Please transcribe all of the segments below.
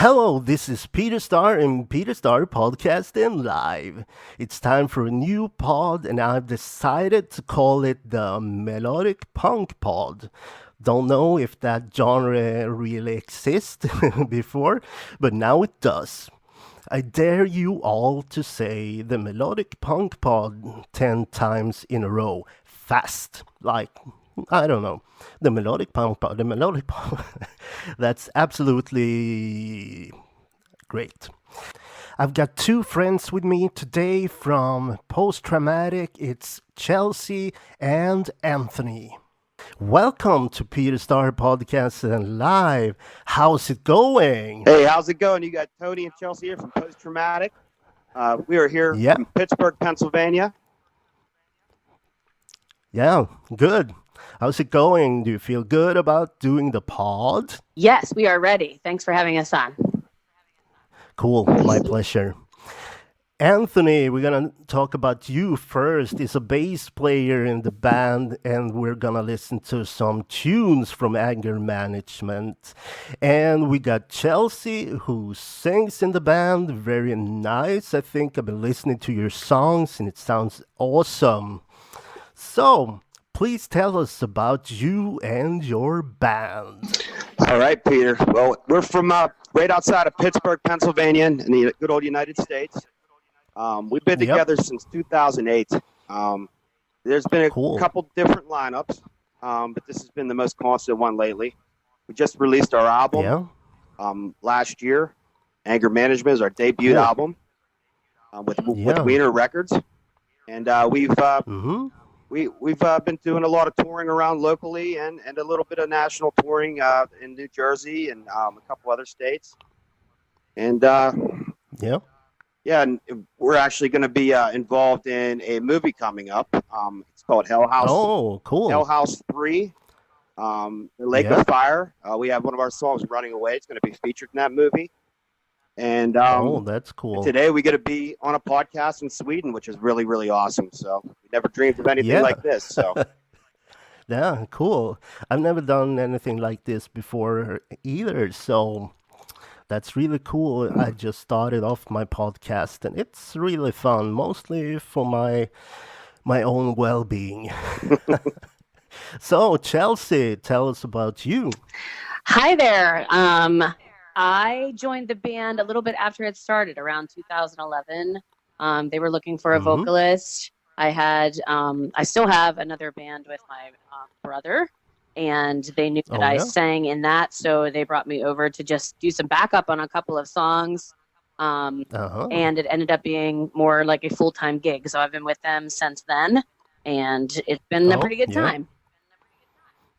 Hello, this is Peter Star and Peter Star Podcasting Live. It's time for a new pod, and I've decided to call it the Melodic Punk Pod. Don't know if that genre really exists before, but now it does. I dare you all to say the Melodic Punk Pod 10 times in a row, fast, like I don't know. The melodic punk, the melodic punk. That's absolutely great. I've got two friends with me today from Post Traumatik. It's Chelsea and Anthony. Welcome to Peter Star Podcast and Live. How's it going? Hey, how's it going? You got Tony and Chelsea here from Post Traumatik. We are here from Pittsburgh, Pennsylvania. Yeah, good. How's it going? Do you feel good about doing the pod? Yes, we are ready. Thanks for having us on. Cool, my pleasure. Anthony, we're gonna talk about you first. He's a bass player in the band, and we're gonna listen to some tunes from Anger Management. And we got Chelsea, who sings in the band. Very nice. I think I've been listening to your songs, and it sounds awesome. So, please tell us about you and your band. All right, Peter. Well, we're from right outside of Pittsburgh, Pennsylvania, in the good old United States. We've been together since 2008. There's been a couple different lineups, but this has been the most constant one lately. We just released our album last year. Anger Management is our debut album with Wiener Records. And We've been doing a lot of touring around locally and a little bit of national touring in New Jersey and a couple other states. And and we're actually going to be involved in a movie coming up. It's called Hell House. Oh, cool. Hell House 3, The Lake of Fire. We have one of our songs, Running Away. It's going to be featured in that movie. And that's cool. Today we get to be on a podcast in Sweden, which is really, really awesome. So we never dreamed of anything like this. So yeah, cool. I've never done anything like this before either. So that's really cool. I just started off my podcast, and it's really fun, mostly for my own well-being. So Chelsea, tell us about you. Hi there. I joined the band a little bit after it started, around 2011. They were looking for a vocalist. I still have another band with my brother, and they knew that I sang in that, so they brought me over to just do some backup on a couple of songs. And it ended up being more like a full-time gig. So I've been with them since then, and it's been a pretty good time.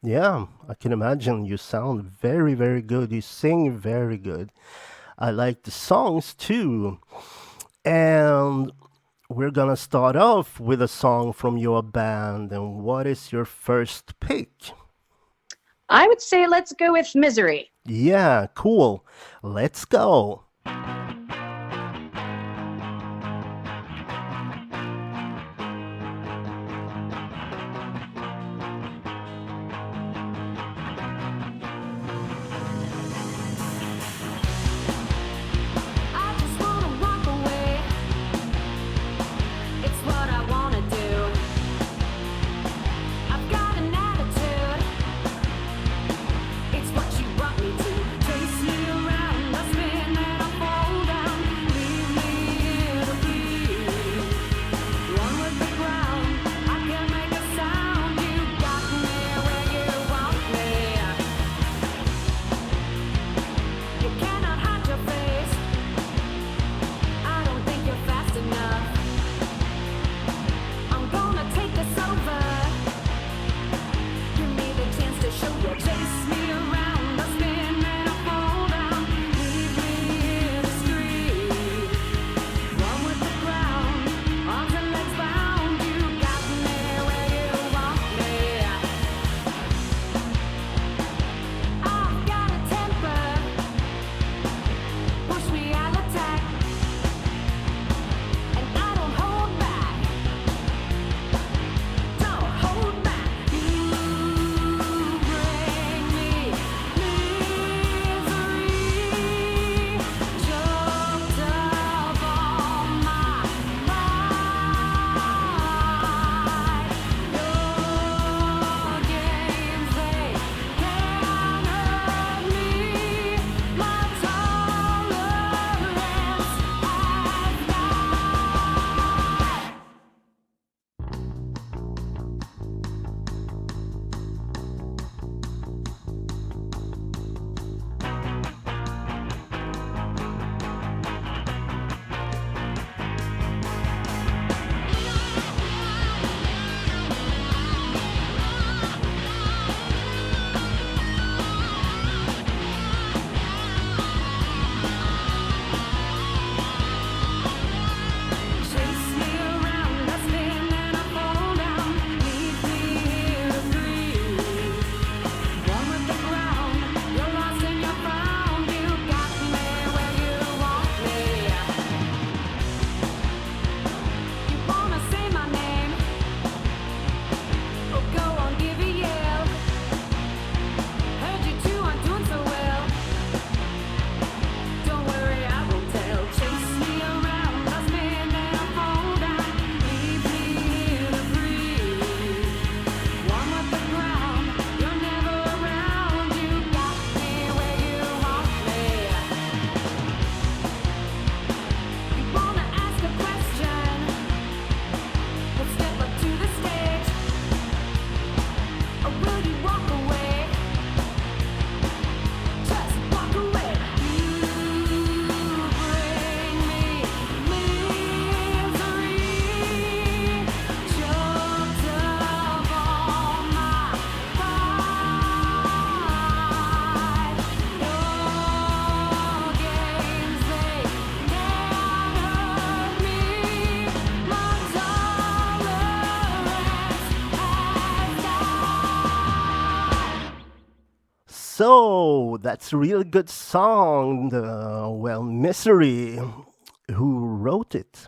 Yeah, I can imagine. You sound very, very good. You sing very good. I like the songs too. And we're gonna start off with a song from your band. And what is your first pick? I would say let's go with Misery. Yeah, cool. Let's go. It's what you want me to. Chase you around, I spin that So that's a really good song. Misery. Who wrote it?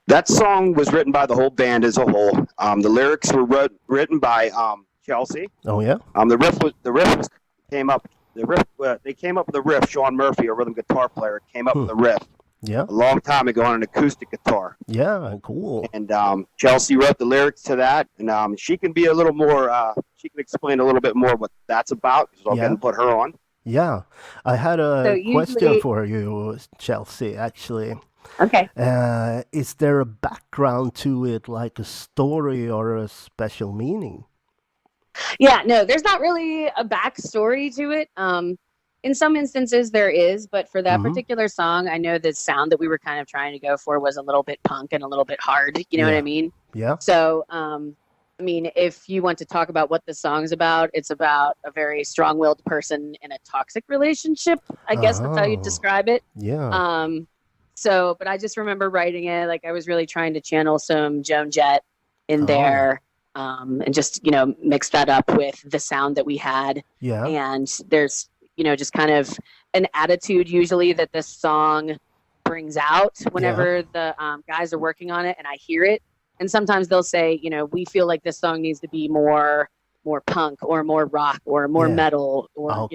That song was written by the whole band as a whole. The lyrics were written by Chelsea. Oh yeah. They came up with the riff. Sean Murphy, a rhythm guitar player, came up with the riff. Yeah. A long time ago on an acoustic guitar. Yeah, cool. And Chelsea wrote the lyrics to that, and she can be a little more. She can explain a little bit more what that's about. So I'll go and put her on. Yeah, I had a question for you, Chelsea. Actually. Okay. Is there a background to it, like a story or a special meaning? Yeah, no, there's not really a backstory to it. In some instances there is, but for that particular song, I know the sound that we were kind of trying to go for was a little bit punk and a little bit hard. You know what I mean? Yeah. So, I mean, if you want to talk about what the song's about, it's about a very strong-willed person in a toxic relationship. I guess that's how you describe it. Yeah. So, but I just remember writing it, like I was really trying to channel some Joan Jett in there, and just, mix that up with the sound that we had. Yeah. And there's, just kind of an attitude usually that this song brings out whenever the guys are working on it and I hear it. And sometimes they'll say, we feel like this song needs to be more punk or more rock or more metal or,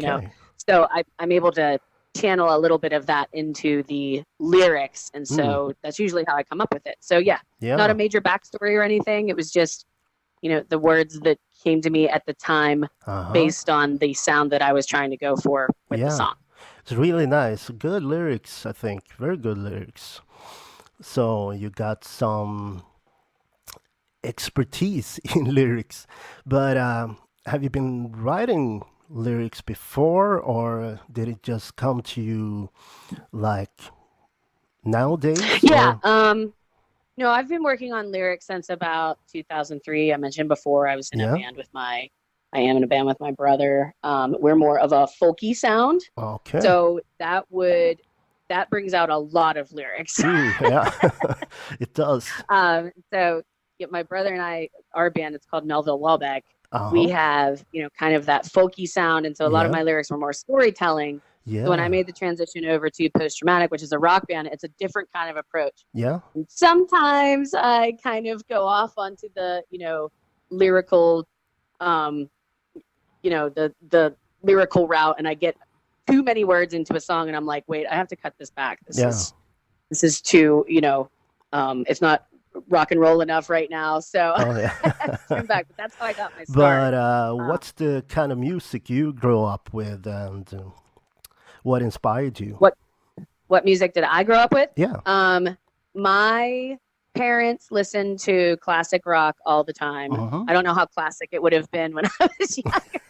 so I'm able to channel a little bit of that into the lyrics. And so that's usually how I come up with it. So not a major backstory or anything. It was just, the words that came to me at the time based on the sound that I was trying to go for with the song. It's really nice. Good lyrics, I think. Very good lyrics. So you got some expertise in lyrics. But have you been writing lyrics before, or did it just come to you like nowadays? Yeah. No, I've been working on lyrics since about 2003. I mentioned before I was in a band I am in a band with my brother. We're more of a folky sound. Okay. So that brings out a lot of lyrics. Yeah, it does. So my brother and I, our band, it's called Melville Walbeck. We have, kind of that folky sound. And so a lot of my lyrics were more storytelling. Yeah. So when I made the transition over to Traumatik, which is a rock band, it's a different kind of approach. Yeah. And sometimes I kind of go off onto the, lyrical, the lyrical route, and I get too many words into a song, and I'm like, wait, I have to cut this back. This is too, it's not rock and roll enough right now. So turn back. But that's how I got my start. But what's the kind of music you grew up with, and what inspired you? What music did I grow up with? Yeah. My parents listened to classic rock all the time. I don't know how classic it would have been when I was younger.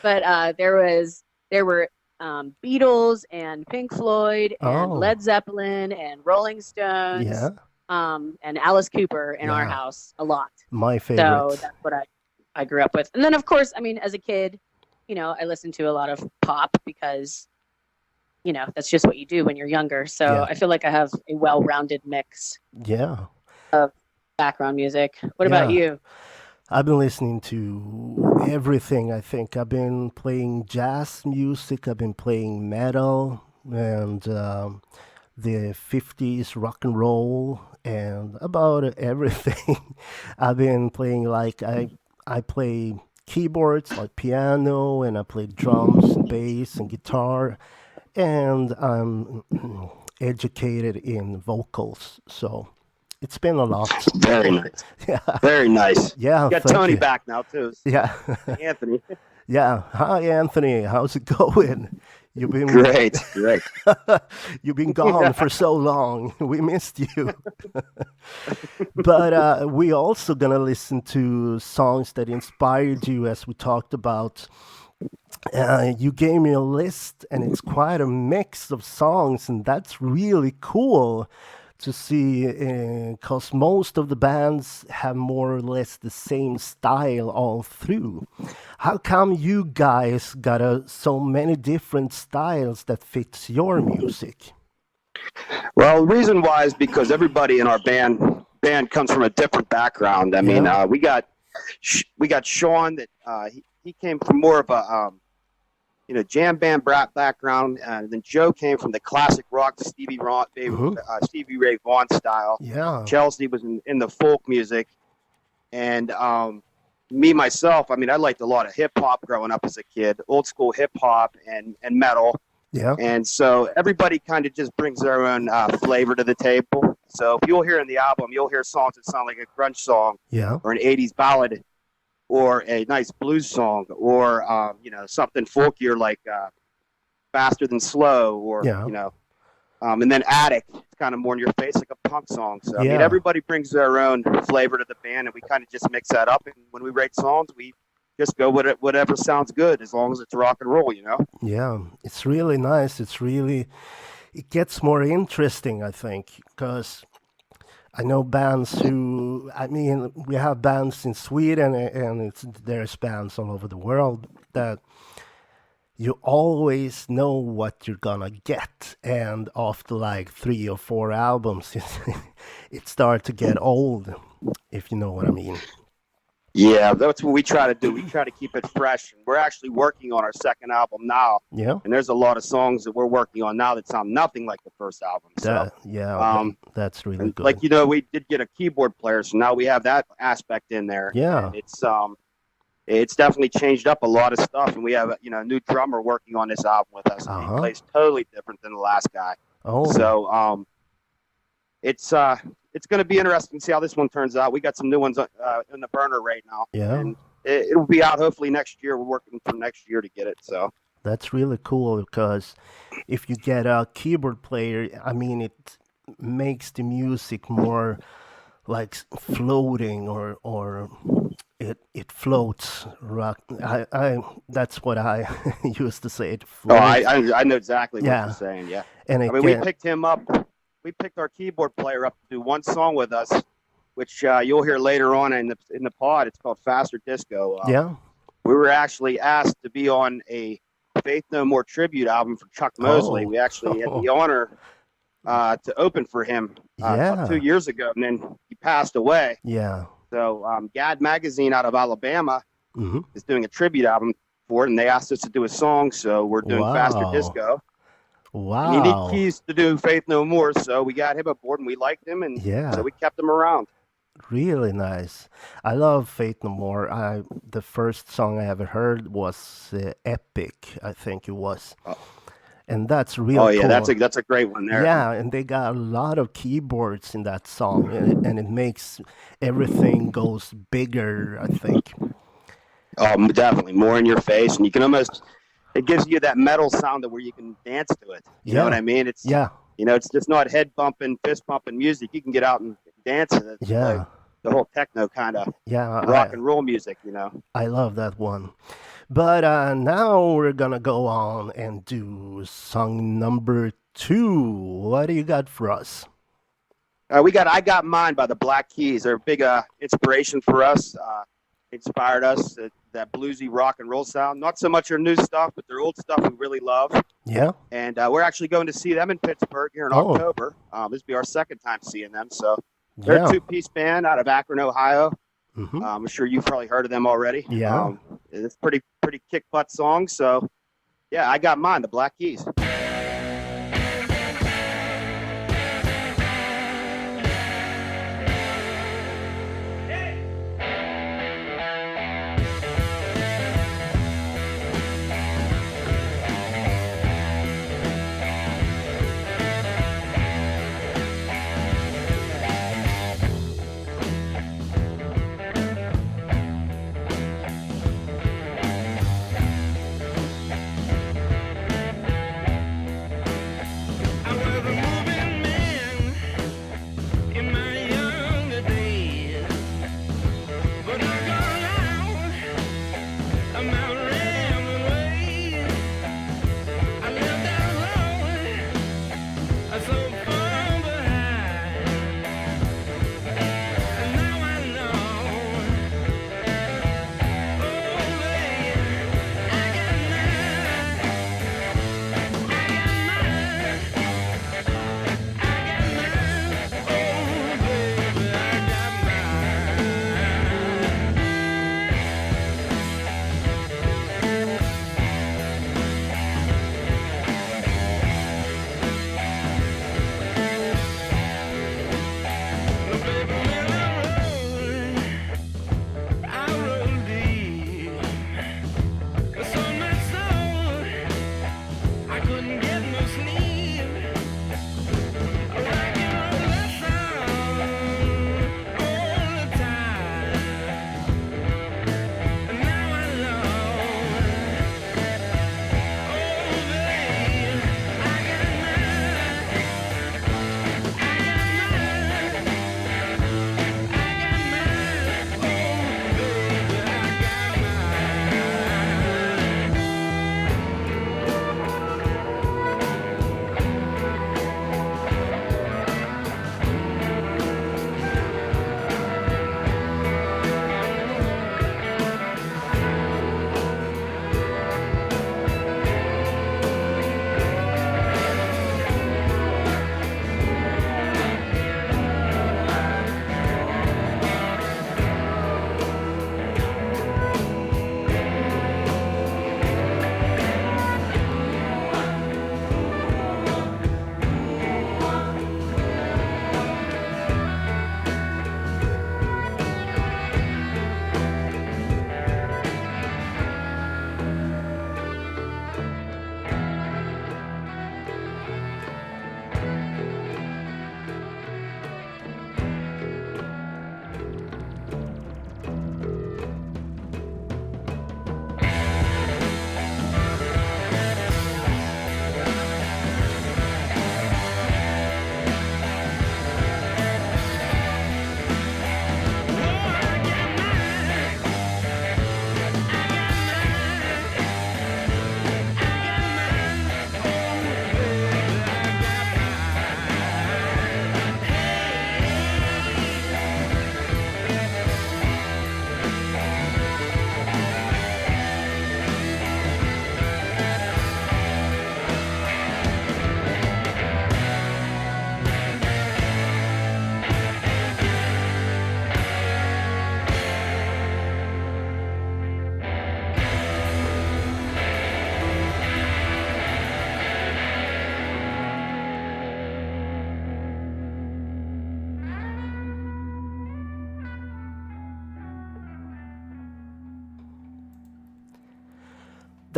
But there were Beatles and Pink Floyd and Led Zeppelin and Rolling Stones and Alice Cooper in our house a lot. My favorite. So that's what I grew up with. And then, of course, I mean, as a kid, I listened to a lot of pop because, that's just what you do when you're younger. So I feel like I have a well-rounded mix of background music. What about you? I've been listening to everything, I think. I've been playing jazz music, I've been playing metal, and the 50s rock and roll, and about everything. I've been playing, like, I play keyboards, like piano, and I play drums and bass and guitar, and I'm educated in vocals, so it's been a lot. Very nice. Yeah. Very nice. Yeah. You got Tony back now, too. Yeah. Anthony. Yeah. Hi, Anthony. How's it going? You've been great. You've been gone for so long. We missed you. But we also gonna listen to songs that inspired you, as we talked about. You gave me a list, and it's quite a mix of songs, and that's really cool to see, because most of the bands have more or less the same style all through. How come you guys got so many different styles that fits your music? Well, the reason why is because everybody in our band comes from a different background. I mean, we got Sean that he came from more of a jam band background. Then Joe came from the classic rock Stevie Ray Vaughan style. Yeah. Chelsea was in the folk music, and me myself, I mean, I liked a lot of hip hop growing up as a kid, old school hip hop and metal. Yeah. And so everybody kind of just brings their own flavor to the table. So if you'll hear in the album, you'll hear songs that sound like a grunge song, or an '80s ballad, or a nice blues song, or something folkier like Faster Than Slow, or and then Attic, it's kind of more in your face like a punk song. So I mean, everybody brings their own flavor to the band, and we kind of just mix that up. And when we write songs, we just go with it, whatever sounds good, as long as it's rock and roll, Yeah, it's really nice. It gets more interesting, I think, because I know bands we have bands in Sweden, and there's bands all over the world that you always know what you're gonna get, and after like 3 or 4 albums, it starts to get old, if you know what I mean. Yeah, that's what we try to do. We try to keep it fresh. We're actually working on our second album now. Yeah. And there's a lot of songs that we're working on now that sound nothing like the first album. That's really good. Like, we did get a keyboard player, so now we have that aspect in there. Yeah. And it's definitely changed up a lot of stuff, and we have a new drummer working on this album with us. And he plays totally different than the last guy. Oh. So it's going to be interesting to see how this one turns out. We got some new ones in the burner right now. Yeah. And it'll be out hopefully next year. We're working for next year to get it. So that's really cool, because if you get a keyboard player, I mean, it makes the music more like floating, or it floats. Rock. That's what I used to say. It floats. Oh, I know exactly what you're saying. Yeah. And we picked him up. We picked our keyboard player up to do one song with us, which you'll hear later on in the pod. It's called Faster Disco. We were actually asked to be on a Faith No More tribute album for Chuck Mosley. We actually had the honor to open for him 2 years ago, and then he passed away. Yeah. So Gad Magazine out of Alabama is doing a tribute album for it, and they asked us to do a song, so we're doing Faster Disco. Wow. You need keys to do Faith No More, so we got him aboard, and we liked him, and so we kept him around. Really nice. I love Faith No More. The first song I ever heard was Epic, I think it was. And that's real cool. That's a great one there. Yeah, and they got a lot of keyboards in that song, and it makes everything goes bigger, I think. Oh, definitely. More in your face, and you can almost... It gives you that metal sound where you can dance to it. You know what I mean? It's it's just not head bumping, fist bumping music. You can get out and dance to it. Yeah. The whole techno kind of rock and roll music, I love that one. But now we're gonna go on and do song number 2. What do you got for us? I Got Mine by the Black Keys. They're a big inspiration for us. Inspired us, that bluesy rock and roll sound. Not so much their new stuff, but their old stuff we really love. Yeah. And we're actually going to see them in Pittsburgh here in October. This will be our second time seeing them. So they're a 2-piece band out of Akron, Ohio. I'm sure you've probably heard of them already. Yeah. It's pretty kick butt song. So I Got Mine, the Black Keys.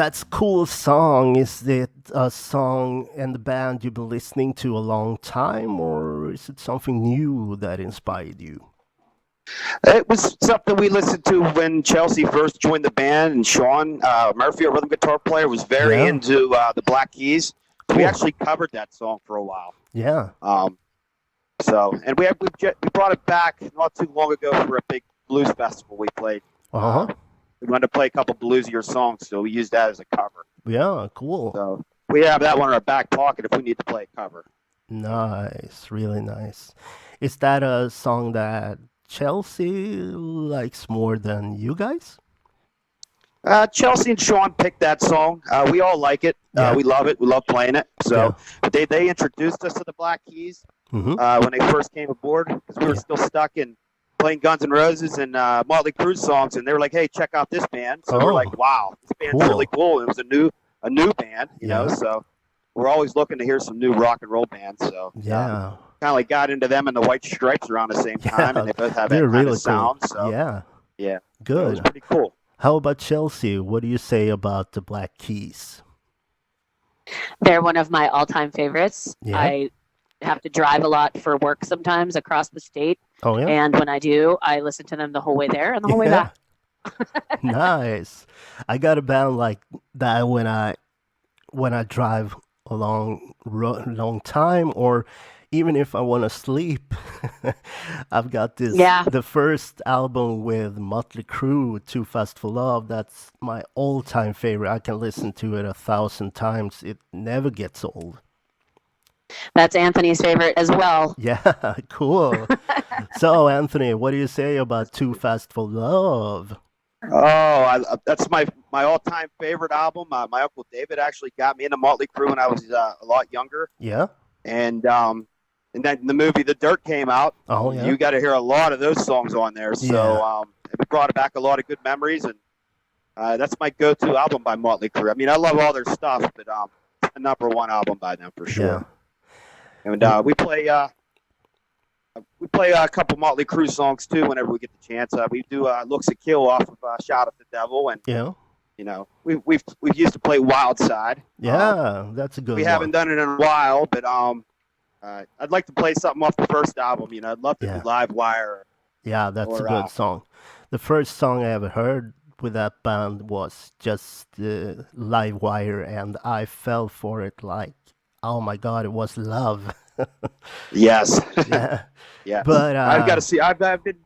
That's cool song. Is it a song and the band you've been listening to a long time, or is it something new that inspired you? It was something we listened to when Chelsea first joined the band, and Sean Murphy, a rhythm guitar player, was very Yeah, into the Black Keys. We cool. actually covered that song for a while. Yeah. Um, and we brought it back not too long ago for a big blues festival we played. Uh huh. We wanted to play a couple bluesier songs, so we used that as a cover. Yeah, cool. So we have that one in our back pocket if we need to play a cover. Nice, really nice. Is that a song that Chelsea likes more than you guys? Chelsea and Sean picked that song. We all like it. Yeah. We love it. We love playing it. Yeah. So they introduced us to the Black Keys Mm-hmm. when they first came aboard, because we were still stuck in playing Guns N' Roses and Motley Crue songs, and they were like, "Hey, check out this band." So we're like, "Wow, this band's really cool." And it was a new band, you know. So we're always looking to hear some new rock and roll bands. So Yeah. kind of like got into them and the White Stripes around the same time, and they both have that They're kind really of sound. cool. So Yeah. yeah, it was Good. pretty cool. How about Chelsea? What do you say about the Black Keys? They're one of my all-time favorites. Yeah. I have to drive a lot for work sometimes across the state, Oh yeah. and when I do, I listen to them the whole way there and the whole way Yeah. back. Nice. I got a band like that when I drive a long time, or even if I want to sleep. I've got this Yeah. the first album with Motley Crue, Too Fast for Love. That's my all-time favorite. I can listen to it 1,000 times. It never gets old. That's Anthony's favorite as well. Yeah, cool. So, Anthony, what do you say about Too Fast for Love? That's my all-time favorite album. My uncle David actually got me into Motley Crue when I was a lot younger, Yeah. and then the movie The Dirt came out. Oh yeah. You got to hear a lot of those songs on there. So Yeah. it brought back a lot of good memories, and that's my go-to album by Motley Crue. I mean, I love all their stuff, but it's the number one album by them for sure. Yeah. And we play a couple Motley Crue songs too whenever we get the chance. We do "Looks a Kill" off of "Shout at the Devil," and Yeah. you know we've used to play "Wild Side." Yeah, that's a good We one. haven't done it in a while, but I'd like to play something off the first album. You know, I'd love to do "Live Wire." Yeah, that's a or, good song. The first song I ever heard with that band was just Live Wire, and I fell for it like, oh my God, it was love. Yes. Yeah. Yeah. But I've got to see. I've been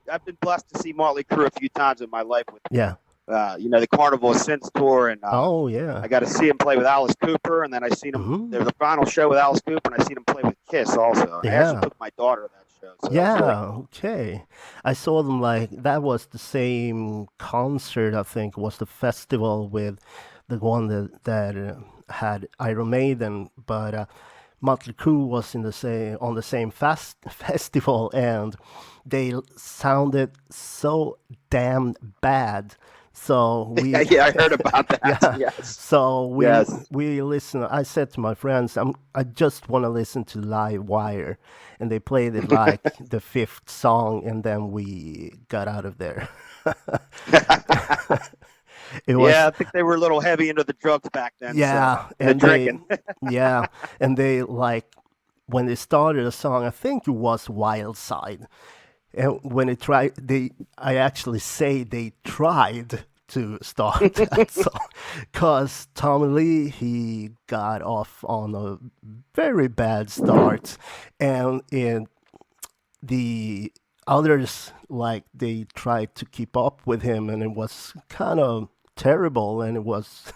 blessed to see Motley Crue a few times in my life with yeah. the Carnival of Sins tour, and Oh yeah. I got to see him play with Alice Cooper, and then I seen him. Mhm. There was the final show with Alice Cooper, and I seen him play with Kiss also. I Yeah. actually took my daughter to that show. So Yeah, that was really cool. okay. I saw them like that was the same concert, I think, was the festival with the one that had Iron Maiden, but Motley Crue was in the same on the same festival, and they sounded so damn bad. So we Yeah, I heard about that. yeah. Yes. So Yes. we listen. I said to my friends, I just want to listen to Live Wire, and they played it like the fifth song, and then we got out of there. It was Yeah, I think they were a little heavy into the drugs back then. yeah, So, the and they drinking. yeah, and they like when they started a song. I think it was Wild Side, and when I actually say they tried to start that song because Tommy Lee he got off on a very bad start, and the others like they tried to keep up with him, and it was kind of terrible, and it was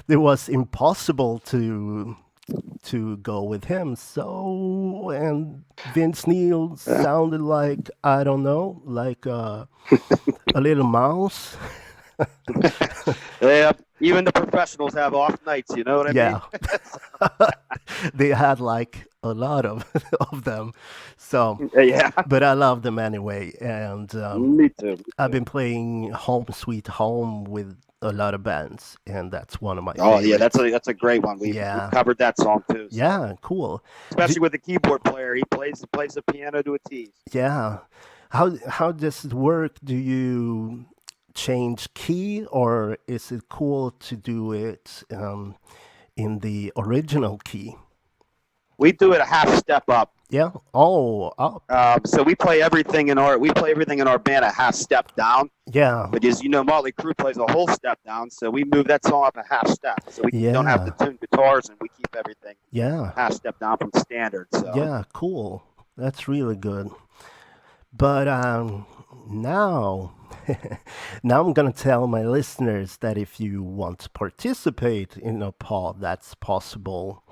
it was impossible to go with him. So, and Vince Neil sounded like, I don't know, like a little mouse. Yeah, even the professionals have off nights. You know what I Yeah. mean? They had like a lot of of them. So, Yeah, but I love them anyway. And me too. I've been playing Home Sweet Home with a lot of bands, and that's one of my Oh yeah, favorites. that's a great one. We've covered that song too. So. Yeah, cool. Especially with the keyboard player, he plays the piano to a T. Yeah. How does it work? Do you change key, or is it cool to do it in the original key? We do it a half step up. Yeah. Oh, up. So we play everything in our band a half step down. Yeah. But as you know, Motley Crue plays a whole step down, so we move that song up a half step, so we don't have to tune guitars, and we keep everything half step down from standard. So yeah, cool. That's really good. But now, now I'm gonna tell my listeners that if you want to participate in a pod, that's possible.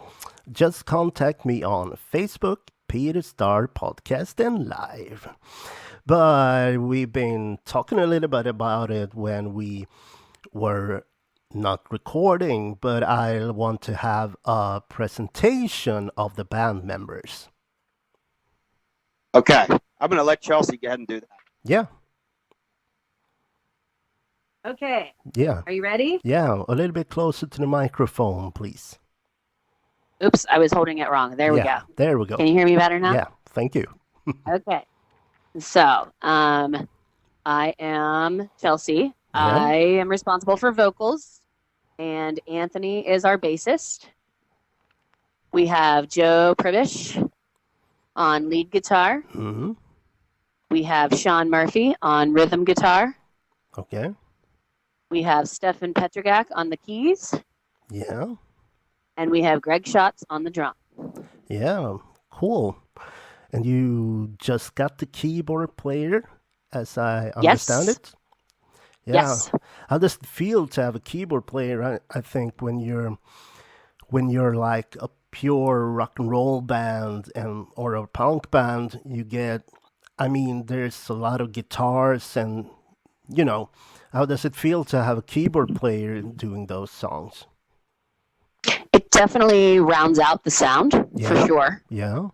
Just contact me on Facebook, Peter Star Podcast and Live. But we've been talking a little bit about it when we were not recording, but I want to have a presentation of the band members. Okay. I'm going to let Chelsea go ahead and do that. Yeah. Okay. Yeah. Are you ready? Yeah, a little bit closer to the microphone, please. Oops, I was holding it wrong. There we go. There we go. Can you hear me better now? Yeah, thank you. Okay. So, I am Chelsea. I am responsible for vocals, and Anthony is our bassist. We have Joe Pribish on lead guitar. Mm-hmm. We have Sean Murphy on rhythm guitar. Okay. We have Stefan Petrogak on the keys. Yeah. And we have Greg Schatz on the drum. Yeah, cool. And you just got the keyboard player, as I understand it? Yeah. Yes. How does it feel to have a keyboard player? I think when you're like a pure rock and roll band or a punk band, there's a lot of guitars and, how does it feel to have a keyboard player doing those songs? It definitely rounds out the sound, for sure. Yeah.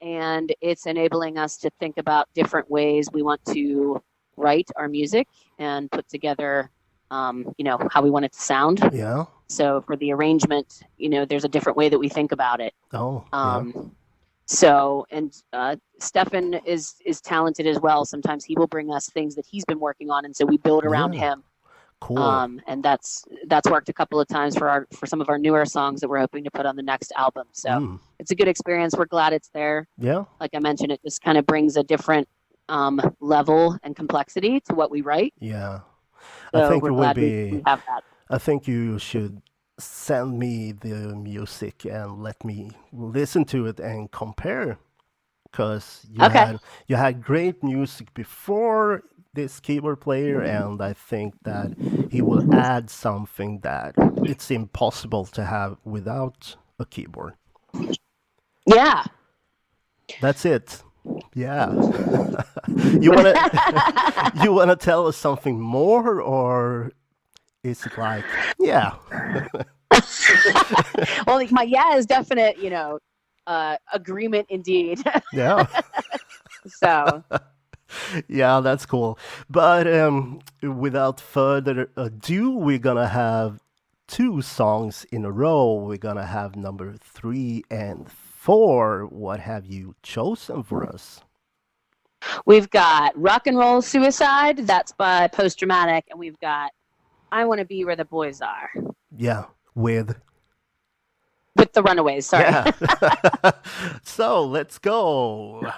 And it's enabling us to think about different ways we want to write our music and put together, how we want it to sound. Yeah. So for the arrangement, there's a different way that we think about it. Oh. So, and Stefan is talented as well. Sometimes he will bring us things that he's been working on, and so we build around him. Cool. And that's worked a couple of times for some of our newer songs that we're hoping to put on the next album. So it's a good experience. We're glad it's there. Yeah. Like I mentioned, it just kind of brings a different level and complexity to what we write. Yeah. So I think we're it would glad be. we have that. I think you should send me the music and let me listen to it and compare, because you had great music before this keyboard player, and I think that he will add something that it's impossible to have without a keyboard. Yeah. That's it. Yeah. You wanna tell us something more, or is it like, yeah? Well, my is definite, agreement indeed. Yeah. So. Yeah, that's cool. But without further ado, we're gonna have 2 songs in a row. We're gonna have number 3 and 4. What have you chosen for us? We've got Rock and Roll Suicide. That's by Post Traumatik, and we've got I Want to Be Where the Boys Are. Yeah, with the Runaways. Sorry. Yeah. So let's go.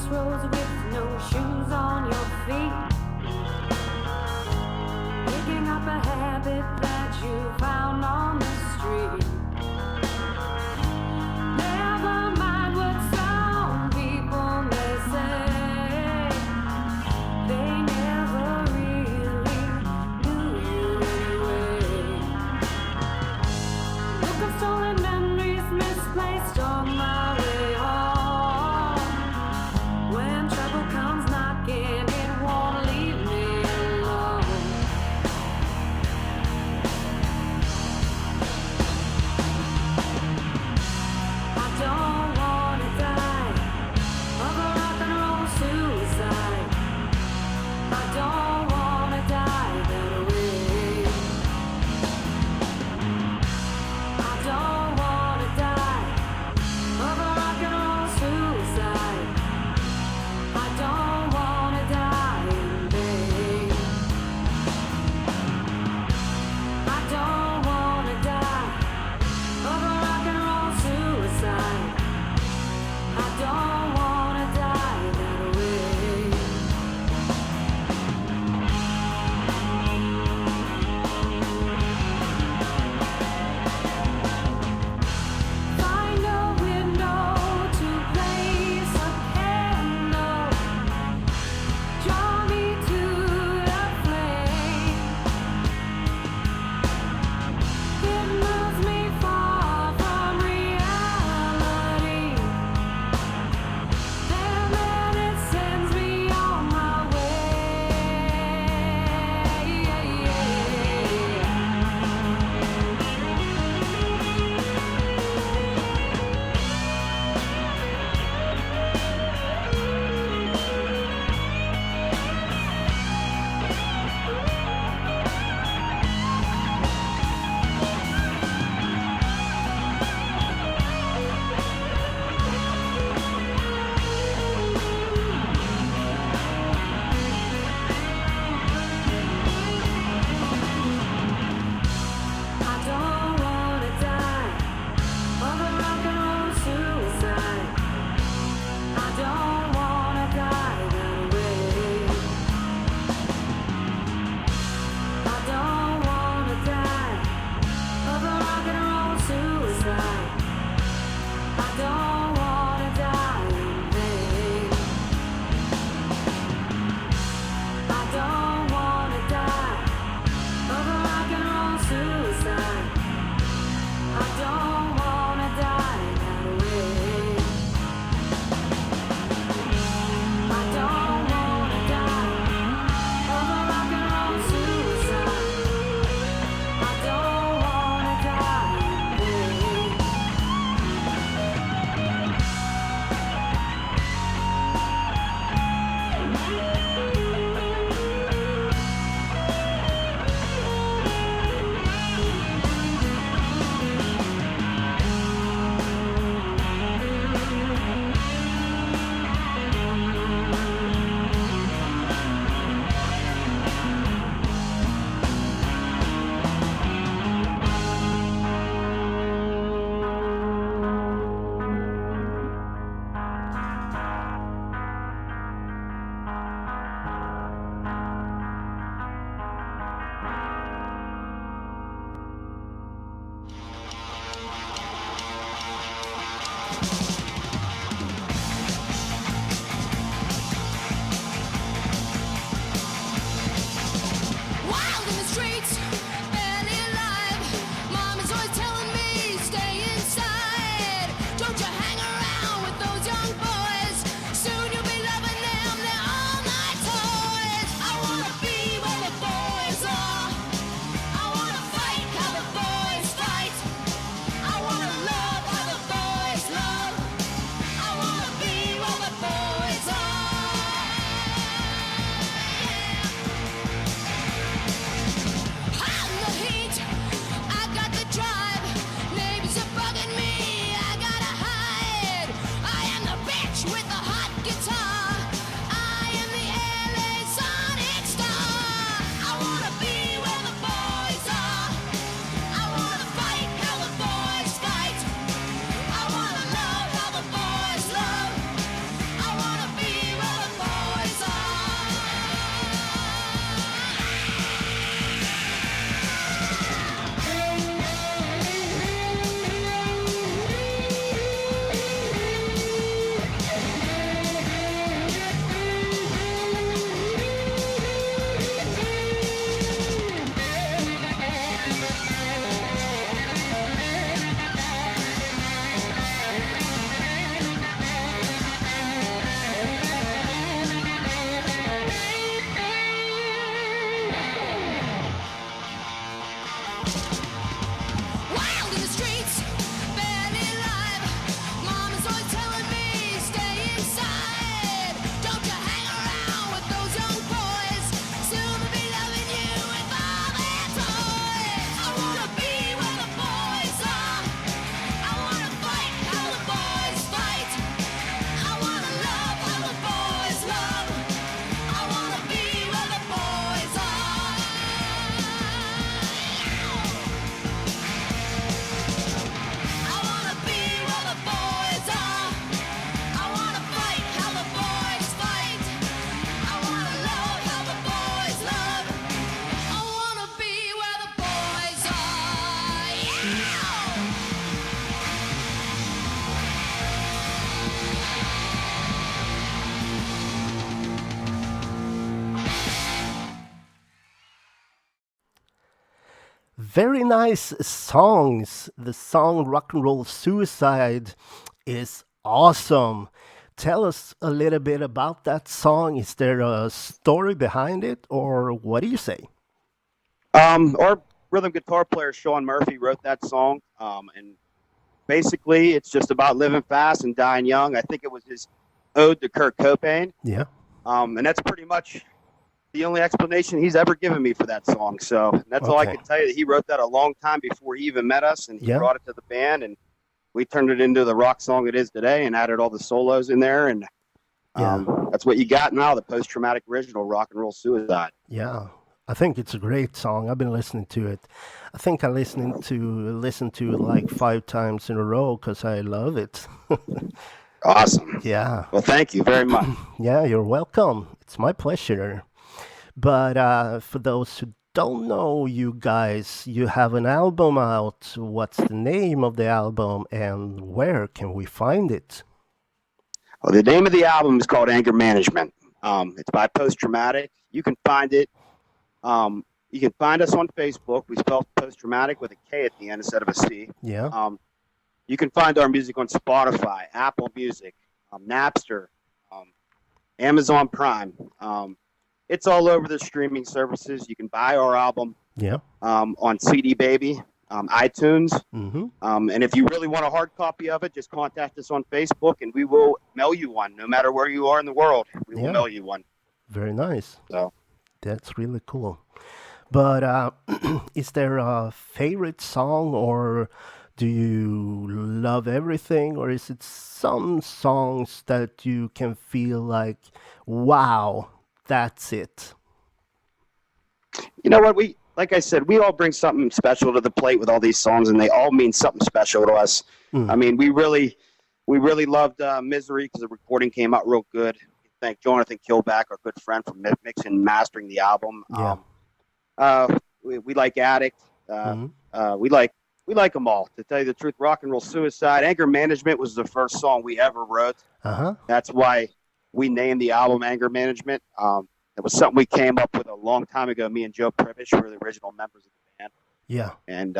crossroads with no shoes on your feet, picking up a habit that you found on the street. Never mind what some people may say, they never really knew you anyway. Look, of stolen memories misplaced on my way home. When trouble comes knocking, it won't leave me alone. I don't wanna die of a rock and roll suicide. I don't wanna die that way. I don't wanna die Very nice songs. The song Rock and Roll Suicide is awesome. Tell us a little bit about that song. Is there a story behind it, or what do you say? Our rhythm guitar player Sean Murphy wrote that song, and basically it's just about living fast and dying young. I think it was his ode to Kurt Cobain, Yeah. and that's pretty much the only explanation he's ever given me for that song. So that's all I Okay. can tell you. That he wrote that a long time before he even met us, and he Yeah. brought it to the band, and we turned it into the rock song it is today, and added all the solos in there, and Yeah. that's what you got now. The post-traumatic original Rock and Roll Suicide. Yeah. I think it's a great song. I've been listening to it. I think I listen to it like 5 times in a row because I love it. Awesome. Yeah. Well, thank you very much. Yeah, you're welcome. It's my pleasure. But for those who don't know you guys, you have an album out. What's the name of the album and where can we find it? Well, the name of the album is called Anger Management. It's by Post Traumatic. You can find it. You can find us on Facebook. We spell Post Traumatic with a K at the end instead of a C. Yeah. You can find our music on Spotify, Apple Music, Napster, Amazon Prime. It's all over the streaming services. You can buy our album Yeah. on CD Baby, iTunes. Mm-hmm. And if you really want a hard copy of it, just contact us on Facebook and we will mail you one. No matter where you are in the world, we will Yeah. mail you one. Very nice. So That's really cool. But is there a favorite song, or do you love everything, or is it some songs that you can feel like, wow, that's it? you know what? Like I said, we all bring something special to the plate with all these songs, and they all mean something special to us. Mm. I mean, we really loved Misery because the recording came out real good. Thank Jonathan Kilback, our good friend, for mixing and mastering the album. Yeah. We like Addict. Mhm. We like them all. To tell you the truth, Rock and Roll Suicide, Anger Management was the first song we ever wrote. Uh-huh. That's why we named the album Anger Management. It was something we came up with a long time ago. Me and Joe Privish were the original members of the band, Yeah. and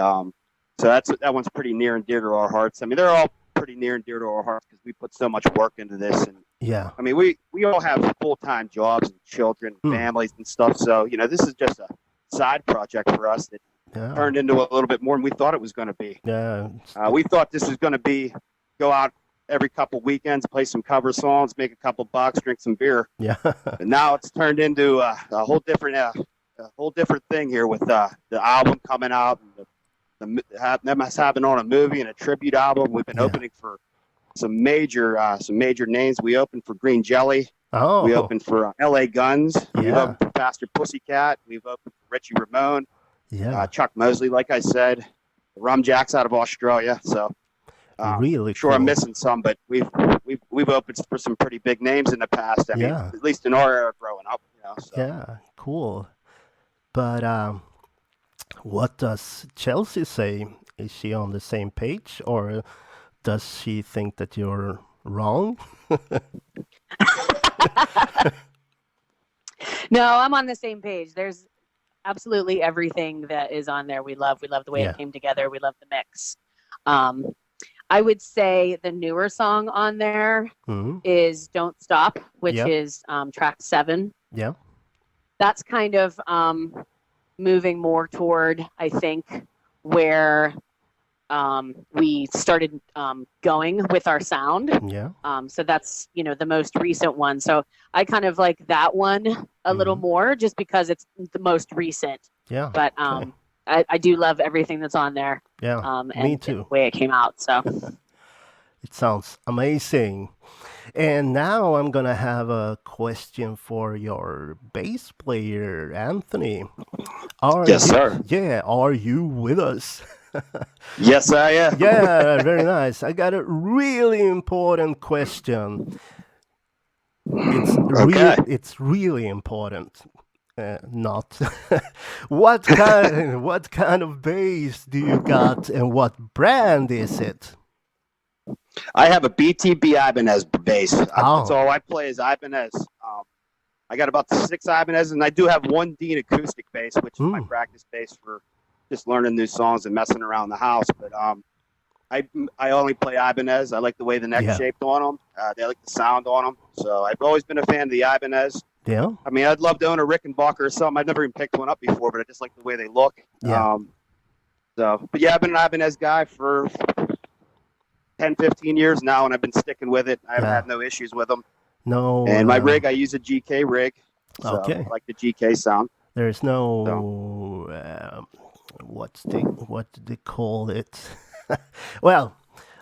so that one's pretty near and dear to our hearts. I mean, they're all pretty near and dear to our hearts because we put so much work into this. And Yeah. I mean, we all have full-time jobs and children, families and stuff. So this is just a side project for us that Yeah. turned into a little bit more than we thought it was going to be. Yeah. We thought this was going to be go out every couple weekends, play some cover songs, make a couple bucks, drink some beer. Yeah. And now it's turned into a whole different thing here with the album coming out and them us having on a movie and a tribute album. We've been Yeah. opening for some major names. We opened for Green Jelly. Oh. We opened for LA Guns. We've Yeah. opened for Faster Pussycat. We've opened for Richie Ramone, Yeah. Chuck Mosley, like I said, the Rum Jacks out of Australia. So Really sure cool. I'm missing some, but we've opened for some pretty big names in the past. I mean, Yeah. at least in our era growing up. So. Yeah. Cool. But what does Chelsea say? Is she on the same page, or does she think that you're wrong? No, I'm on the same page. There's absolutely everything that is on there. We love the way Yeah. it came together. We love the mix. I would say the newer song on there Mhm. is Don't Stop, which Yeah. is track 7. Yeah. That's kind of moving more toward, I think, where we started going with our sound. Yeah. So that's, the most recent one. So I kind of like that one a little more just because it's the most recent. Yeah. But Okay. I do love everything that's on there. Yeah. And Me the too. way it came out. So It sounds amazing. And now I'm gonna have a question for your bass player, Anthony. Yes, sir. Yeah, are you with us? Yes, I am. Yeah, very nice. I got a really important question. Okay. It's really important. Not. What kind of bass do you got, and what brand is it? I have a BTB Ibanez bass. Oh. That's all I play is Ibanez. I got about 6 Ibanez, and I do have one Dean acoustic bass, which is my practice bass for just learning new songs and messing around the house. But I only play Ibanez. I like the way the neck's shaped on them. They like the sound on them. So I've always been a fan of the Ibanez. Yeah. I mean, I'd love to own a Rickenbacker or something. I've never even picked one up before, but I just like the way they look. Yeah. But yeah, I've been an Ibanez guy for 10, 15 years now, and I've been sticking with it. I haven't had no issues with them. No. And my rig, I use a GK rig. So Okay. I like the GK sound. There's no what do they call it? Well,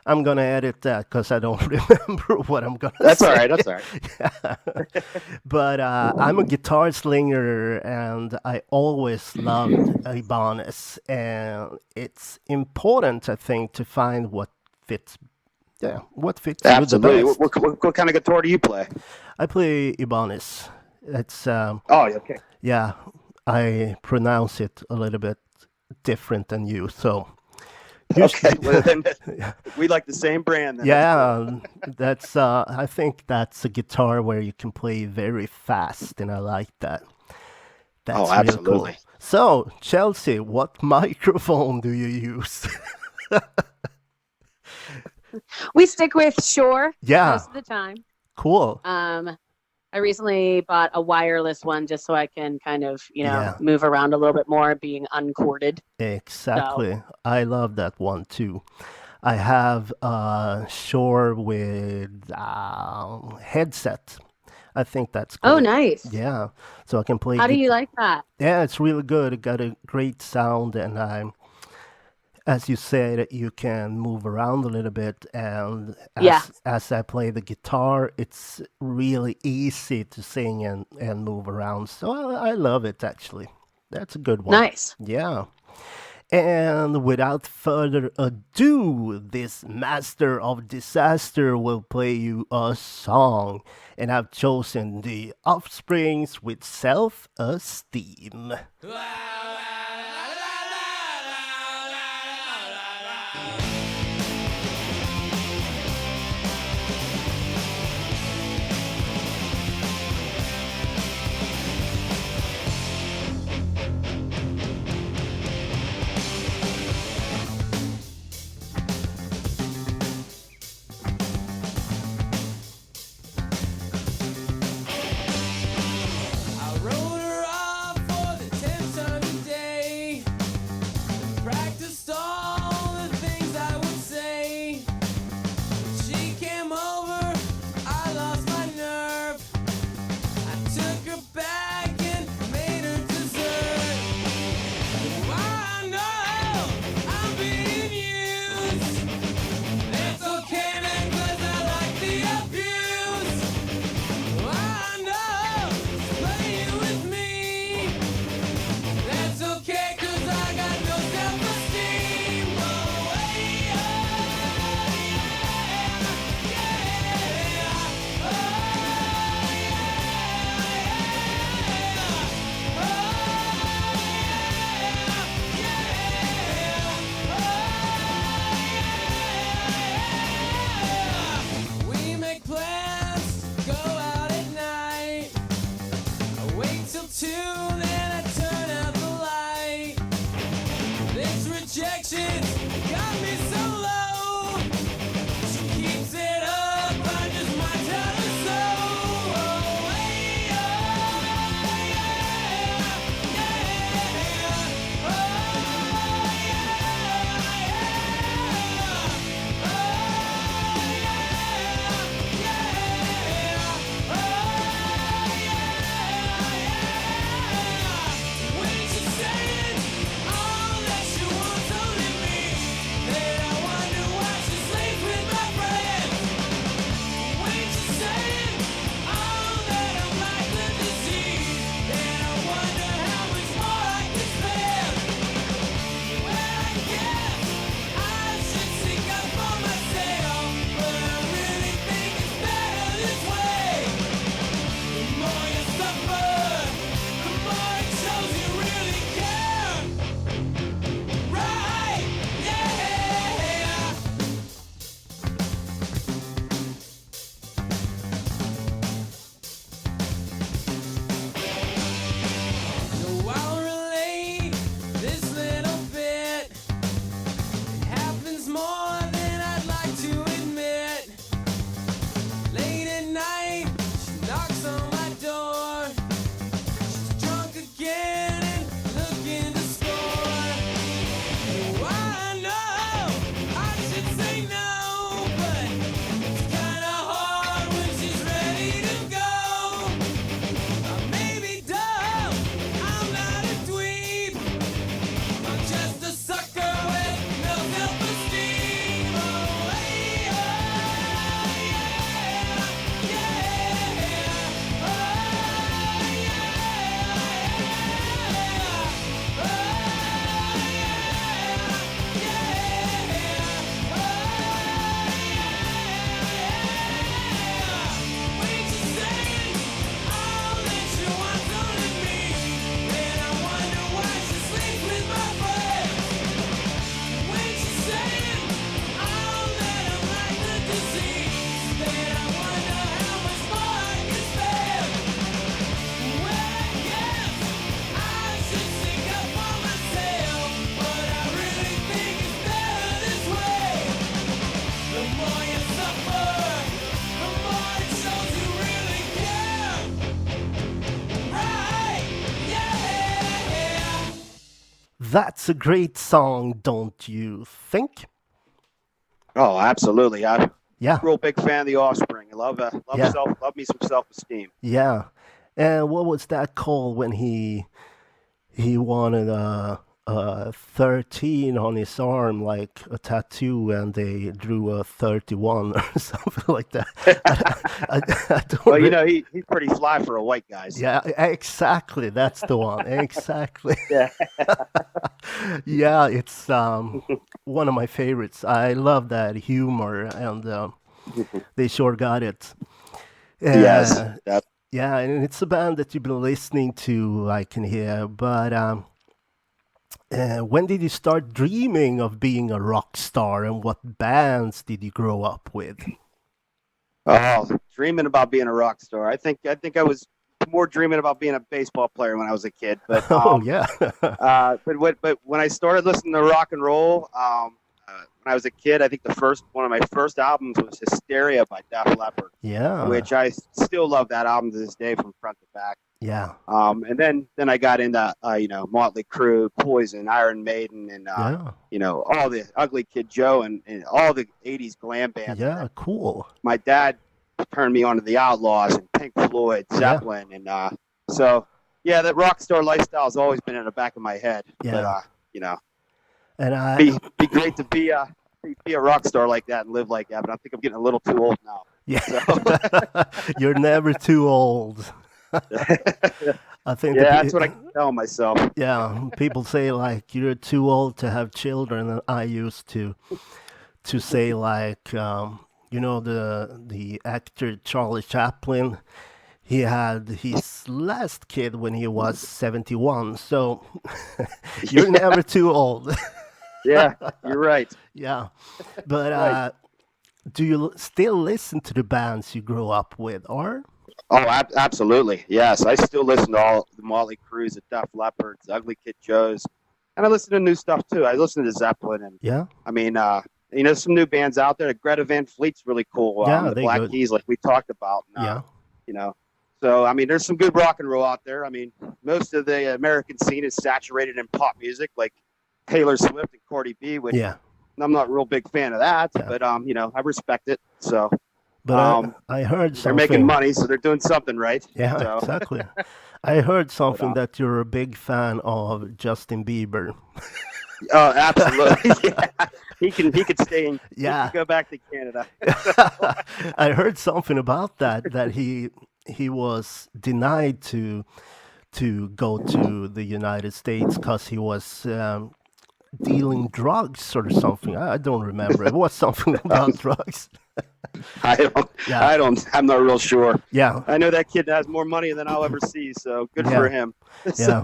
I'm gonna edit that because I don't remember what I'm gonna say. That's all right. That's all right. But I'm a guitar slinger, and I always loved Ibanez, and it's important, I think, to find what fits. Yeah, what fits Absolutely. you the best. What kind of guitar do you play? I play Ibanez. It's Oh, okay. yeah, I pronounce it a little bit different than you, so. Okay, well, then we like the same brand. Then. Yeah, that's. I think that's a guitar where you can play very fast, and I like that. That's absolutely. Really cool. So, Chelsea, what microphone do you use? We stick with Shure most of the time. Cool. I recently bought a wireless one just so I can kind of, move around a little bit more, being uncorded. Exactly. So. I love that one too. I have a Shure with headset. I think that's cool. Oh, nice. Yeah. So I can play. How do you like that? Yeah, it's really good. It got a great sound, and as you said, you can move around a little bit, and as I play the guitar, it's really easy to sing and move around. So I love it, actually. That's a good one. Nice. Yeah. And without further ado, this master of disaster will play you a song. And I've chosen The Offsprings with Self-Esteem. I wrote her off for the 10th time today. That's a great song, don't you think? Oh, absolutely. I'm a Yeah, real big fan of the Offspring. I yeah, love me some self-esteem. yeah. And what was that called when he wanted a 13 on his arm, like a tattoo, and they drew a 31 or something like that. I don't. Well, he's pretty fly for a white guy. So. Yeah, exactly. That's the one. Exactly. Yeah. Yeah, it's one of my favorites. I love that humor, and they sure got it. Yes. Uh, yeah, and it's a band that you've been listening to, I can hear. But when did you start dreaming of being a rock star, and what bands did you grow up with? Oh, dreaming about being a rock star. I was more dreaming about being a baseball player when I was a kid. But Oh yeah, but when I started listening to rock and roll, when I was a kid, I think one of my first albums was Hysteria by Def Leppard, yeah, which I still love that album to this day from front to back. yeah, And then I got into Motley Crue, Poison, Iron Maiden, and yeah, all the Ugly Kid Joe and all the '80s glam bands. yeah. Cool. My dad turned me on to the Outlaws and Pink Floyd, Yeah, Zeppelin, and so yeah, that rock star lifestyle has always been in the back of my head. yeah. But And be great to be a rock star like that and live like that. But I think I'm getting a little too old now. yeah, So. you're never too old. I think Yeah, that's what I keep telling myself. yeah, people say like you're too old to have children, and I used to say like the actor Charlie Chaplin. He had his last kid when he was 71, so you're never too old. Yeah, you're right. Yeah, but Right. do you still listen to the bands you grew up with, or? Oh, absolutely. Yes, I still listen to all the Motley Crues, the Def Leppards, Ugly Kid Joes, and I listen to new stuff too. I listen to Zeppelin, and Yeah, I mean, some new bands out there. Greta Van Fleet's really cool. yeah, The they Black good. Keys, like we talked about. And, Yeah, you know, so I mean, there's some good rock and roll out there. I mean, most of the American scene is saturated in pop music, like Taylor Swift and Cardi B, which yeah, I'm not a real big fan of that, yeah. but I respect it. So But I heard they're making something. money, so they're doing something right. Yeah, So, exactly. I heard but, something that you're a big fan of Justin Bieber. oh, absolutely. Yeah. He can stay in. He Yeah. can go back to Canada. I heard something about that he was denied to go to the United States because he was dealing drugs or something. I don't remember. It was something about drugs. Yeah, I'm not real sure. yeah, I know that kid has more money than I'll ever see, so good Yeah. for him. yeah.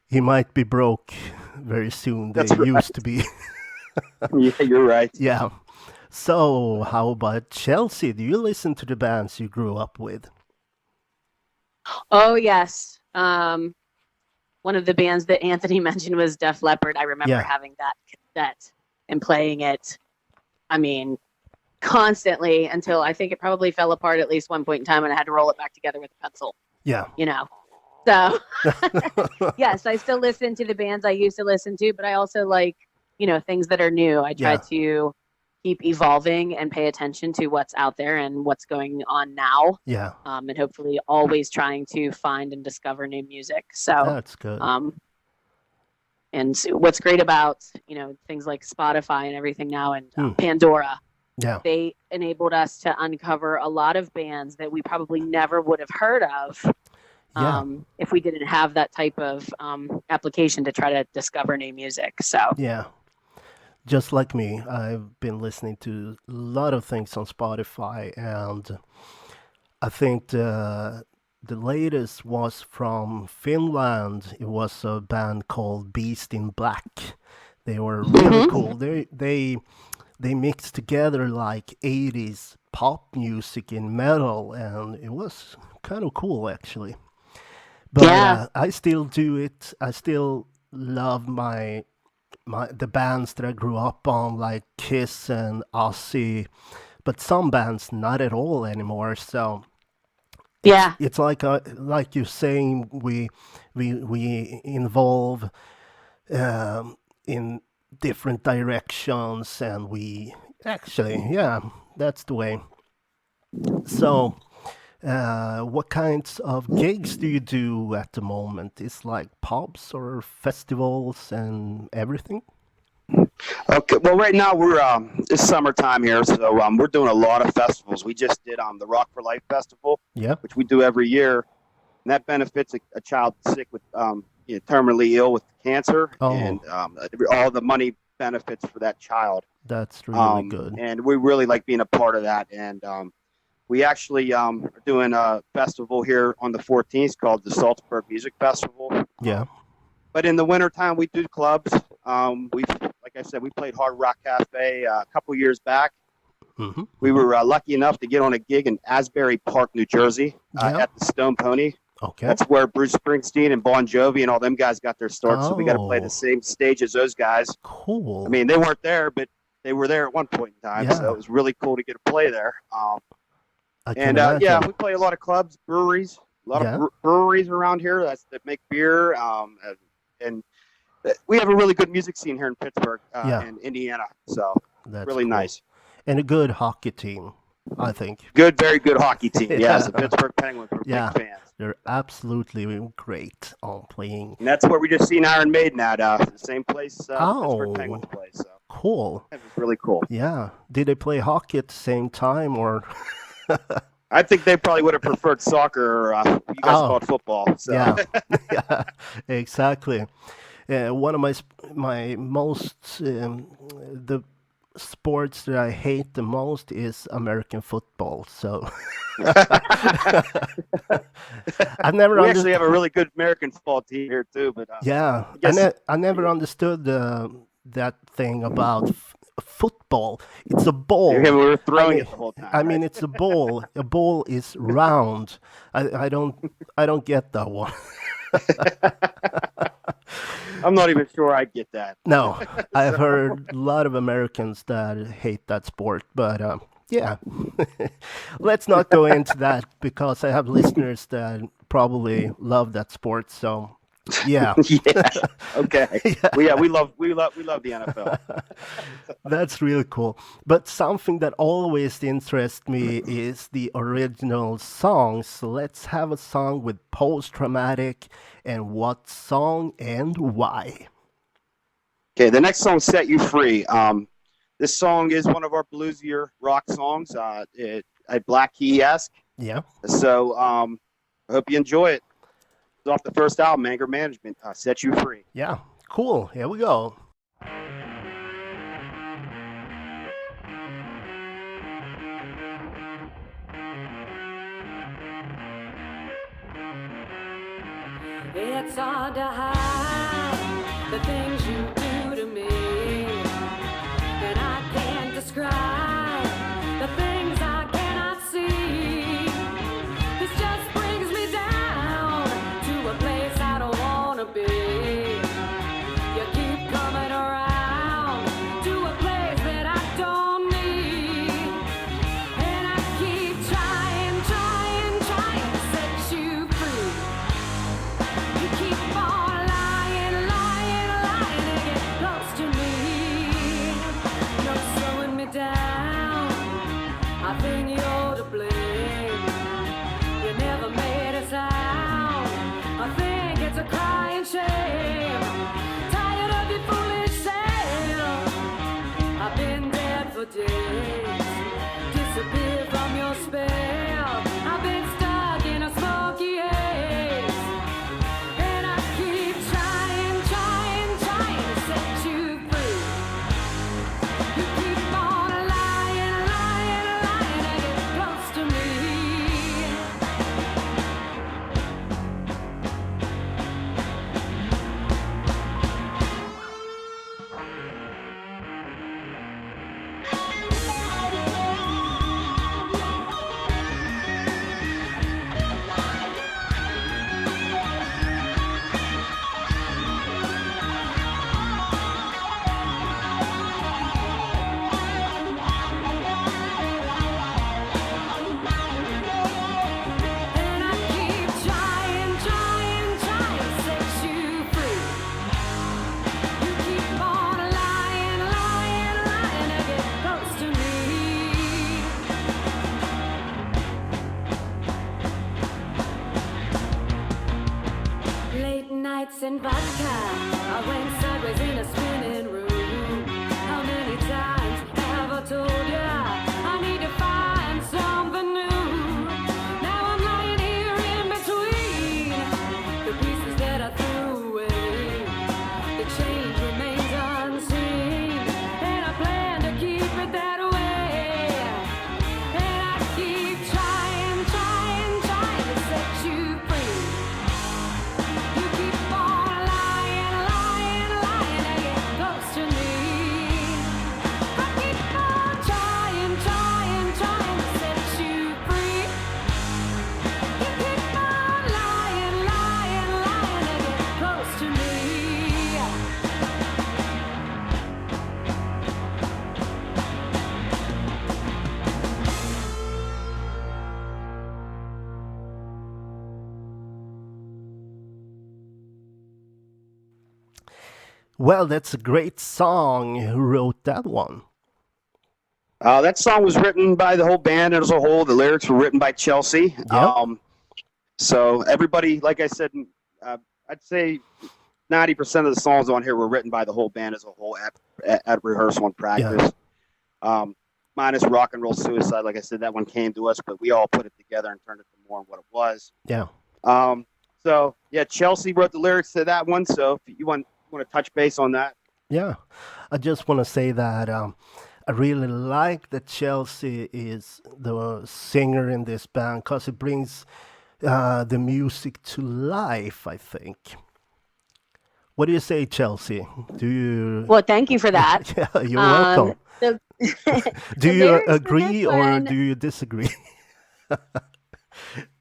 He might be broke very soon. They That's right. used to be. Yeah, you're right. Yeah. So, how about Chelsea? Do you listen to the bands you grew up with? Oh yes. One of the bands that Anthony mentioned was Def Leppard. I remember Yeah. having that cassette and playing it. I mean, constantly until I think it probably fell apart at least one point in time, and I had to roll it back together with a pencil. Yeah. So yes, I still listen to the bands I used to listen to, but I also like things that are new. I try Yeah. to keep evolving and pay attention to what's out there and what's going on now. Yeah. And hopefully always trying to find and discover new music. So, That's good. and so what's great about, things like Spotify and everything now and Hmm. Pandora, Yeah. they enabled us to uncover a lot of bands that we probably never would have heard of Yeah. if we didn't have that type of application to try to discover new music. So, Yeah. Just like me, I've been listening to a lot of things on Spotify, and I think the latest was from Finland. It was a band called Beast in Black. They were really cool. They mixed together like 80s pop music and metal, and it was kind of cool actually. But Yeah. I still do it. I still love the bands that I grew up on, like Kiss and Ozzy, but some bands not at all anymore. So yeah. it's like you're saying, we involve in different directions, and we actually, yeah, that's the way. So, what kinds of gigs do you do at the moment? It's like pubs or festivals and everything? Okay, well, right now we're it's summertime here, so we're doing a lot of festivals. We just did the Rock for Life Festival, Yeah. which we do every year, and that benefits a child sick with terminally ill with cancer, and Oh, all the money benefits for that child. that's really good. And we really like being a part of that. And we actually are doing a festival here on the 14th called the Salzburg Music Festival. Yeah. But in the wintertime, we do clubs. Like I said, we played Hard Rock Cafe a couple years back. Hmm. We were lucky enough to get on a gig in Asbury Park, New Jersey, Yeah. at the Stone Pony. Okay. That's where Bruce Springsteen and Bon Jovi and all them guys got their start. So we got to play Oh. the same stage as those guys. Cool. I mean, they weren't there, but they were there at one point in time. Yeah. So it was really cool to get to play there. I can And imagine. yeah, we play a lot of clubs, breweries, a lot Yeah. of breweries around here that make beer. And we have a really good music scene here in Pittsburgh Yeah. and Indiana. So That's really cool. nice. And a good hockey team, I think. Good, very good hockey team. Yeah. Yes, the Pittsburgh Penguins. We're Yeah. big fans. They're absolutely great on playing. And that's where we just seen Iron Maiden at the same place the Oh. Pittsburgh Penguins play. So Cool. that was really cool. Yeah. Did they play hockey at the same time or? I think they probably would have preferred soccer. Or, you guys Oh. call it football. So. Yeah. Yeah. Exactly. One of my most the sports that I hate the most is American football. So I've never We understood. actually have a really good American football team here too, but Yeah, I guess- I never understood that thing about football. It's a ball. we were throwing mean- it the whole time. I mean, it's a ball. A ball is round. I don't get that one. I'm not even sure I get that. No, I've heard a lot of Americans that hate that sport, but yeah, let's not go into that because I have listeners that probably love that sport. So, yeah, Yeah. Okay. Yeah. Well, we love the NFL. that's really cool. But something that always interests me is the original songs. So let's have a song with Traumatik, and what song and why? Okay, the next song, "Set You Free." This song is one of our bluesier rock songs. A Black Key-esque. Yeah, So I hope you enjoy it. It's off the first album, Anger Management. "Set You Free." yeah, cool. Here we go. It's hard to hide the things you do to me, and I can't describe the things I cannot see. This just brings me down to a place I don't wanna be. You keep coming around to a place that I don't need, and I keep trying to set you free. You keep on lying to get close to me. No slowing me down, I think you're to blame. You never made a sound, I think it's a crying shame. Tired of your foolish sale, I've been dead for days. Disappear from your spell, I've been stuck in a smoky haze. And I keep trying to set you free. You keep on lying to get close to me. and vodka. I went sideways in a spinning room. How many times have I told ya I need to find something new? Now I'm lying here in between the pieces that I threw away. The change remains unseen, and I plan to keep it that way. And I keep trying, trying, trying to set you free. You keep on lying, lying, lying to get close to me. I keep on trying, trying, trying to set you free. You keep on lying, lying, lying to get close to me. Well, that's a great song. Who wrote that one? That song was written by the whole band as a whole. The lyrics were written by Chelsea. Yep. So everybody, like I said, I'd say 90% of the songs on here were written by the whole band as a whole at rehearsal and practice. Minus Rock and Roll Suicide. Like I said, that one came to us, but we all put it together and turned it to more what it was. Yeah. So yeah, Chelsea wrote the lyrics to that one. So if you want to touch base on that. Yeah. I just want to say that I really like that Chelsea is the singer in this band because it brings the music to life, I think. What do you say, Chelsea? Do you? Well, thank you for that. Yeah, you're welcome. The, Do the you lyrics for agree this or one- do you disagree?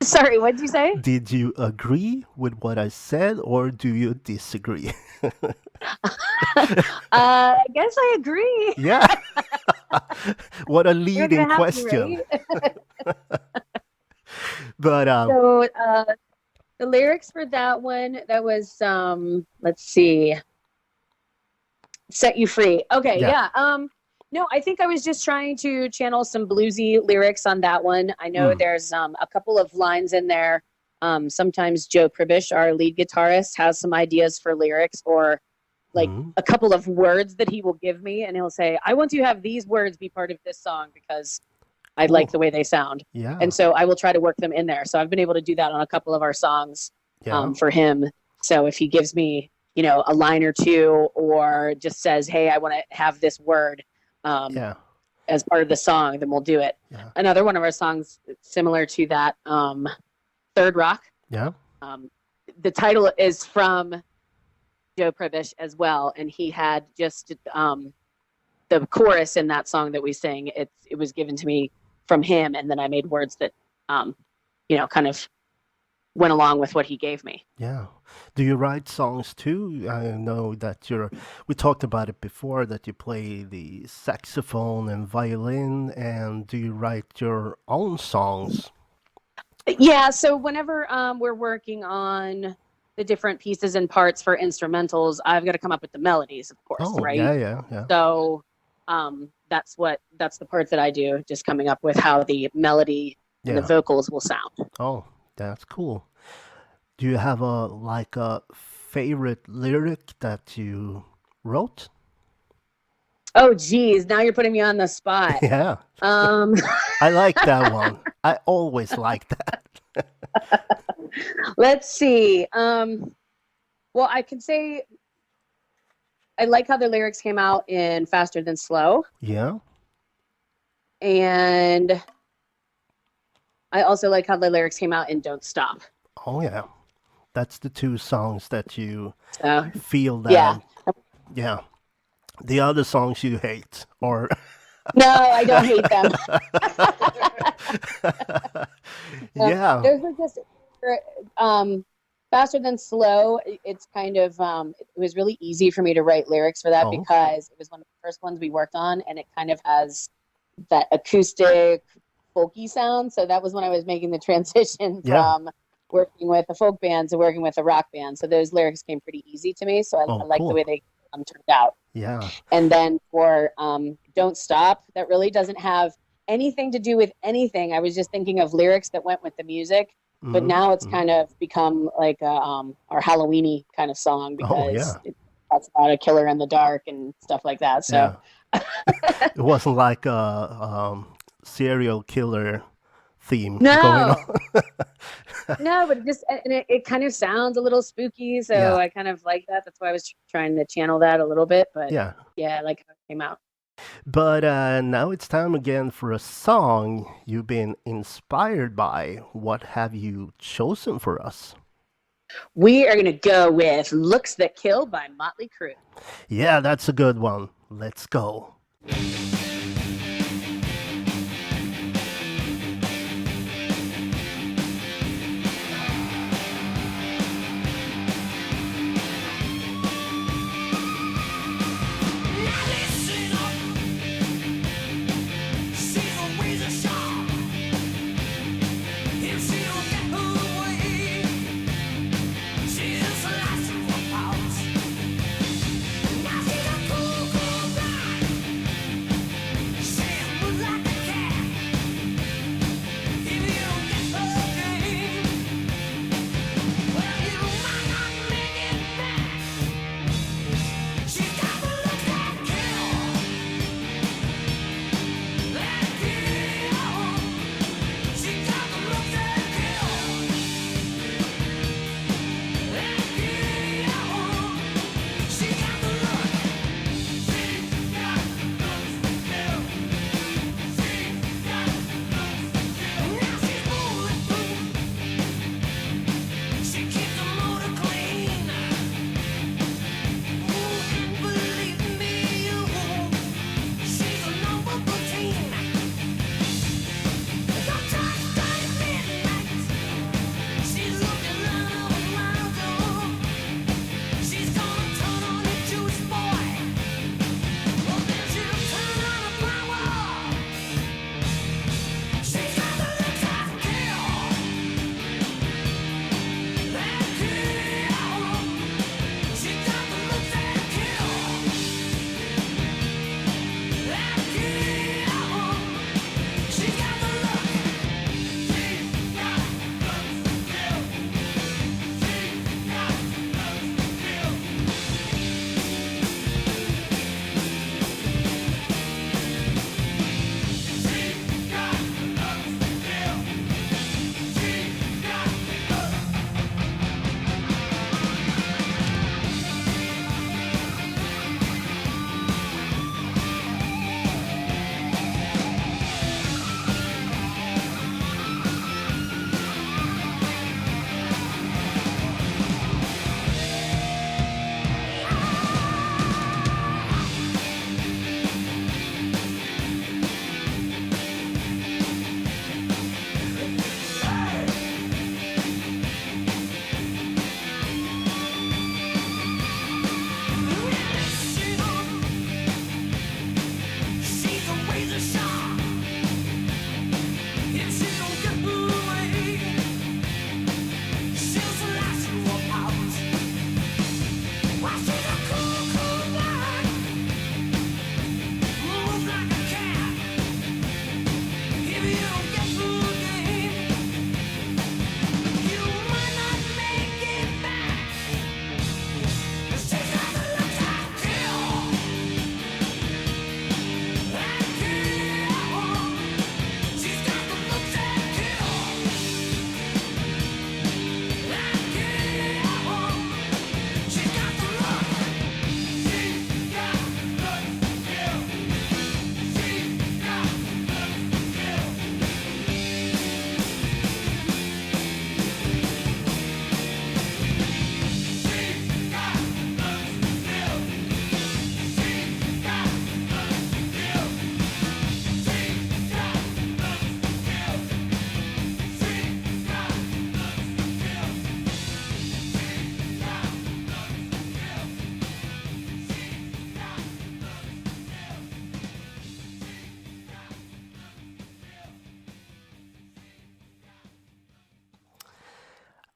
Sorry, what did you say? Did you agree with what I said or do you disagree? I guess I agree. Yeah. What a You're leading gonna have to, question. right? But So the lyrics for that one, that was let's see, Set You Free. Okay, Yeah. no, I think I was just trying to channel some bluesy lyrics on that one. I know there's a couple of lines in there. Sometimes Joe Pribish, our lead guitarist, has some ideas for lyrics or like a couple of words that he will give me, and he'll say, I want to have these words be part of this song because I like the way they sound. yeah. And so I will try to work them in there. So I've been able to do that on a couple of our songs Yeah. for him. So if he gives me, a line or two or just says, hey, I want to have this word Yeah. as part of the song, then we'll do it. Yeah. Another one of our songs similar to that, Third Rock. Yeah. The title is from Joe Pribish as well. And he had just the chorus in that song that we sing. It was given to me from him. And then I made words that, kind of went along with what he gave me. Yeah. Do you write songs too? I know that we talked about it before that you play the saxophone and violin, and do you write your own songs? Yeah. So whenever we're working on the different pieces and parts for instrumentals, I've got to come up with the melodies, of course, Oh, right? yeah. So that's the part that I do, just coming up with how the melody and the vocals will sound. Oh, that's cool. Do you have a favorite lyric that you wrote? Oh, geez. Now you're putting me on the spot. Yeah. I like that one. I always like that. Let's see. Well, I can say I like how the lyrics came out in Faster Than Slow. Yeah. And I also like how the lyrics came out in Don't Stop. Oh, yeah. That's the two songs that you So, feel that. yeah. Yeah. The other songs you hate, or no, I don't hate them. yeah. Those were just Faster Than Slow. It's kind of it was really easy for me to write lyrics for that because it was one of the first ones we worked on, and it kind of has that acoustic folky sound. So that was when I was making the transition from working with a folk band to working with a rock band. So those lyrics came pretty easy to me. So I like the way they turned out. Yeah. And then for Don't Stop, that really doesn't have anything to do with anything. I was just thinking of lyrics that went with the music. but Mm-hmm. now it's Mm-hmm. kind of become like our Halloweeny kind of song Oh because yeah, it talks about a killer in the dark and stuff like that. So yeah. It wasn't like a serial killer theme going on. no, no, but it kind of sounds a little spooky. So Yeah, I kind of like that. That's why I was trying to channel that a little bit. But yeah. yeah, I like how it came out. But now it's time again for a song you've been inspired by. What have you chosen for us? We are gonna go with "Looks That Kill" by Motley Crue. Yeah, that's a good one. Let's go.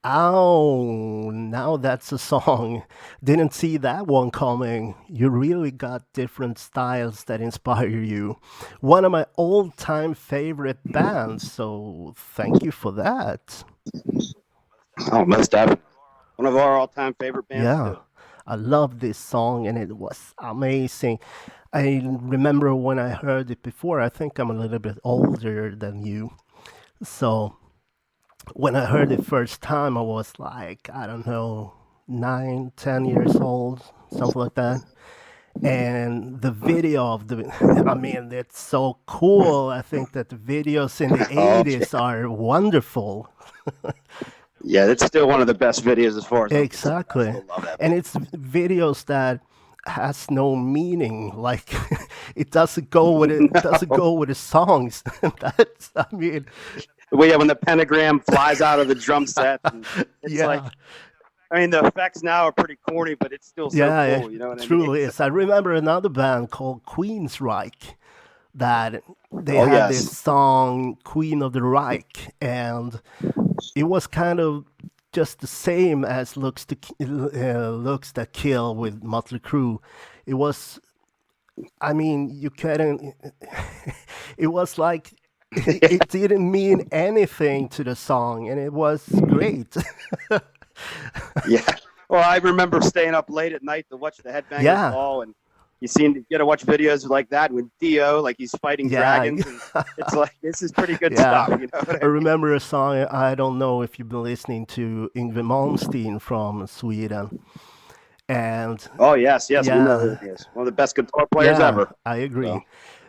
Oh, now that's a song. Didn't see that one coming. You really got different styles that inspire you. One of my all time favorite bands, so thank you for that. Oh, most definitely. One of our all-time favorite bands Yeah, too. I love this song and it was amazing. I remember when I heard it before, I think I'm a little bit older than you. So when I heard it first time, I was like, I don't know, 9, 10 years old, something like that. And the video of the, I mean, it's so cool. I think that the videos in the Oh 80s yeah, are wonderful. yeah. It's still one of the best videos as far as I'm concerned. I Exactly. still love that And video. it's videos that has no meaning. Like it doesn't go with it doesn't No. go with the songs. That's I mean, Well, yeah, when the pentagram flies out of the drum set, and it's like, yeah. I mean, the effects now are pretty corny, but it's still so Yeah, cool. it You know what I mean? truly is. I remember another band called Queensryche that they Oh had this yes, song Queen of the Reich and it was kind of just the same as Looks That Kill with Motley Crue. It was, I mean, you couldn't. It was like it didn't mean anything to the song, and it was great. yeah. Well, I remember staying up late at night to watch the Headbangers Yeah, Ball, and you seem to get to watch videos like that with Dio, like he's fighting yeah, dragons, and it's like this is pretty good yeah. stuff. You know what I I mean? remember a song. I don't know if you've been listening to Yngwie Malmsteen from Sweden, and Oh yes, yes, we know who yeah, he is. One of the best guitar players yeah, ever. I So agree.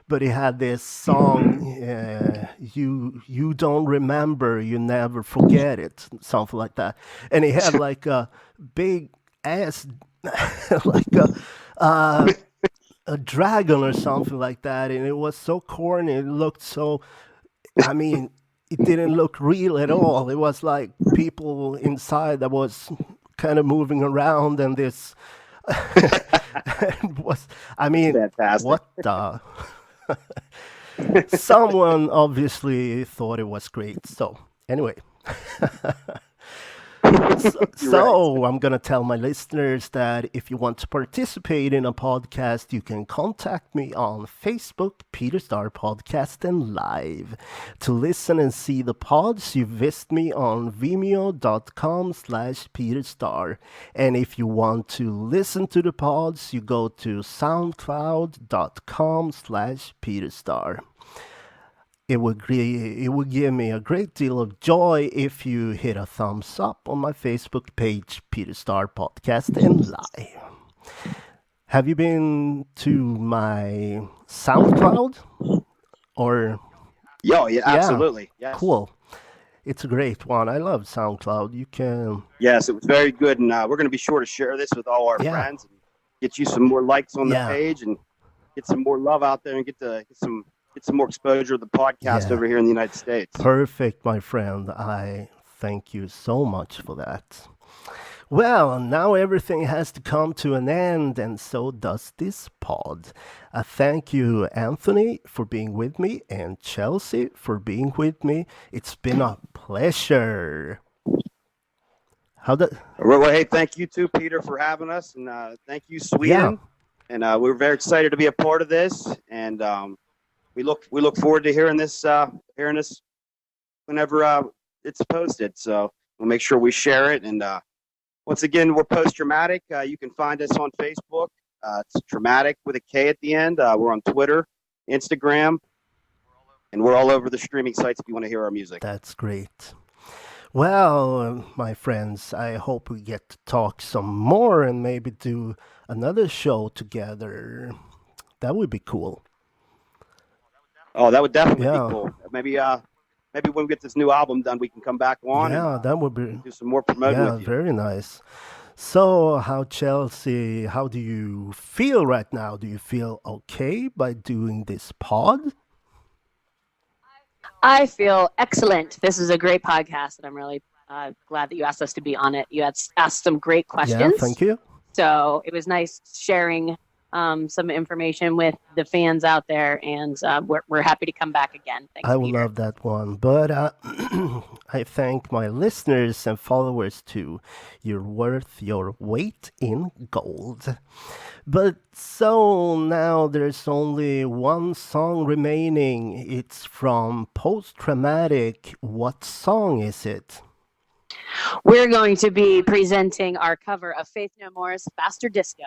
But he had this song, you don't remember, you never forget it, something like that. And he had like a big ass, like uh, a dragon or something like that, and it was so corny. It looked so. I mean, it didn't look real at all. It was like people inside that was kind of moving around, and this was. I mean, fantastic. what the. Someone obviously thought it was great. So, anyway, so, You're right. so I'm going to tell my listeners that if you want to participate in a podcast, you can contact me on Facebook, Peter Star Podcast and Live. To listen and see the pods, you visit me on vimeo.com/Peter Star. And if you want to listen to the pods, you go to soundcloud.com/Peter Star. It would give me a great deal of joy if you hit a thumbs up on my Facebook page, Peter Star Podcast and Live. Have you been to my SoundCloud? Or, Yo, yeah, yeah, absolutely. Yes. cool. It's a great one. I love SoundCloud. You can, Yes, it was very good, and we're going to be sure to share this with all our yeah, friends and get you some more likes on the yeah, page and get some more love out there and get some more exposure to the podcast yeah. over here in the United States. Perfect, my friend. I thank you so much for that. Well, now everything has to come to an end, and so does this pod. I thank you, Anthony, for being with me, and Chelsea for being with me. It's been a pleasure. How the Well, hey, thank you too, Peter, for having us, and thank you, Yeah, Sweden. And we're very excited to be a part of this, and we look forward to hearing this whenever it's posted. So we'll make sure we share it. And once again, we're post Traumatik. You can find us on Facebook. It's Traumatik with a K at the end. We're on Twitter, Instagram, and we're all over the streaming sites if you want to hear our music. that's great. Well, my friends, I hope we get to talk some more and maybe do another show together. That would be cool. Oh, that would definitely be Yeah, cool. Maybe when we get this new album done, we can come back on and yeah, that would be, do some more promoting yeah, with you. very nice. So, Chelsea, how do you feel right now? Do you feel okay by doing this pod? I feel excellent. This is a great podcast, and I'm really glad that you asked us to be on it. You had asked some great Yeah, questions, thank you. so it was nice sharing some information with the fans out there, and we're happy to come back again. Thanks, I would Peter. love that one. But I thank my listeners and followers too. You're worth your weight in gold. But so now there's only one song remaining. It's from Post Traumatic. What song is it? We're going to be presenting our cover of Faith No More's Faster Disco.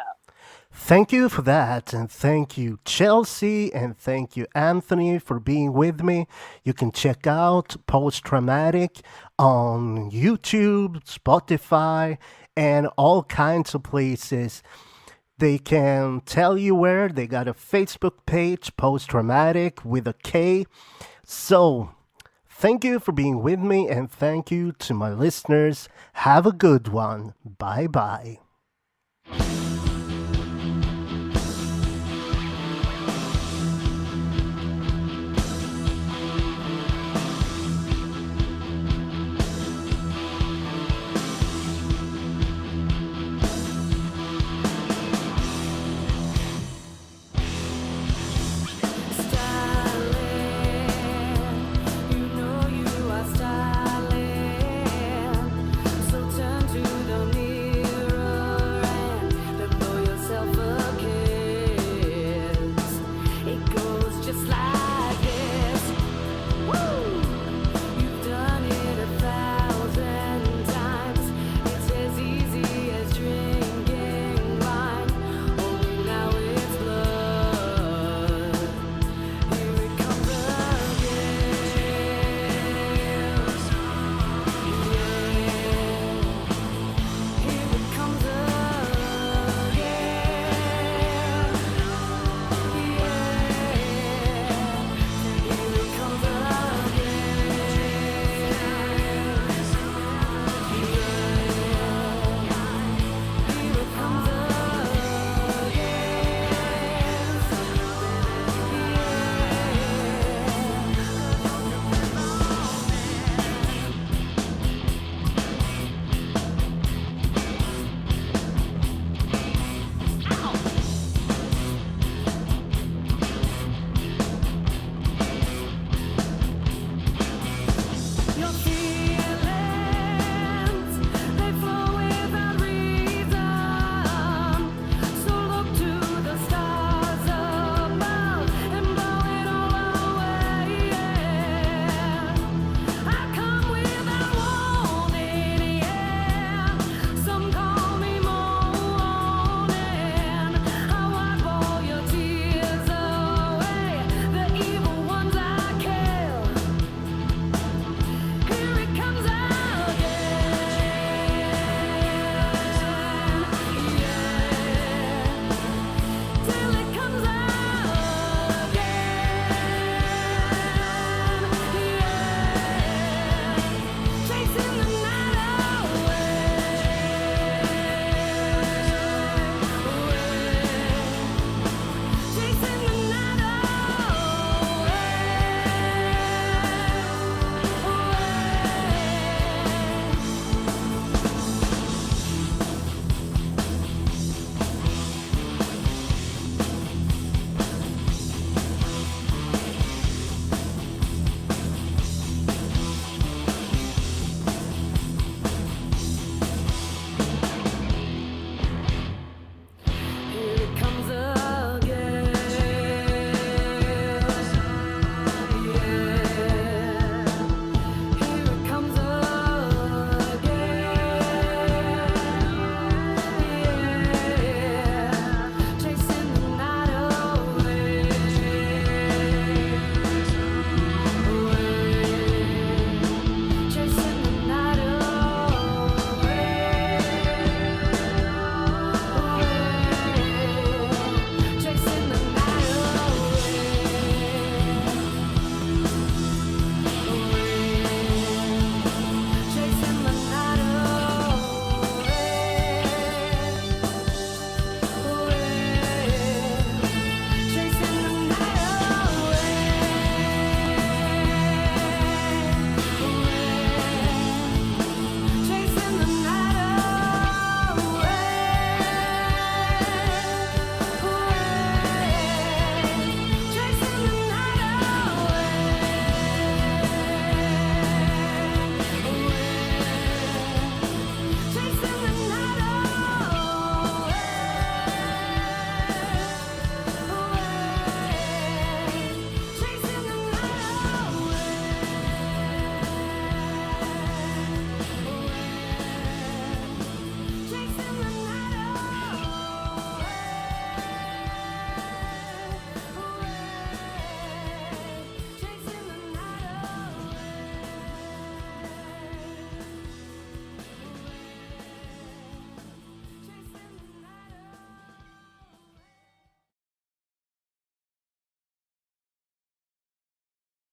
Thank you for that, and thank you, Chelsea, and thank you, Anthony, for being with me. You can check out Post Traumatik on YouTube, Spotify, and all kinds of places. They can tell you where. They got a Facebook page, Post Traumatik with a K. So, thank you for being with me, and thank you to my listeners. Have a good one. Bye bye.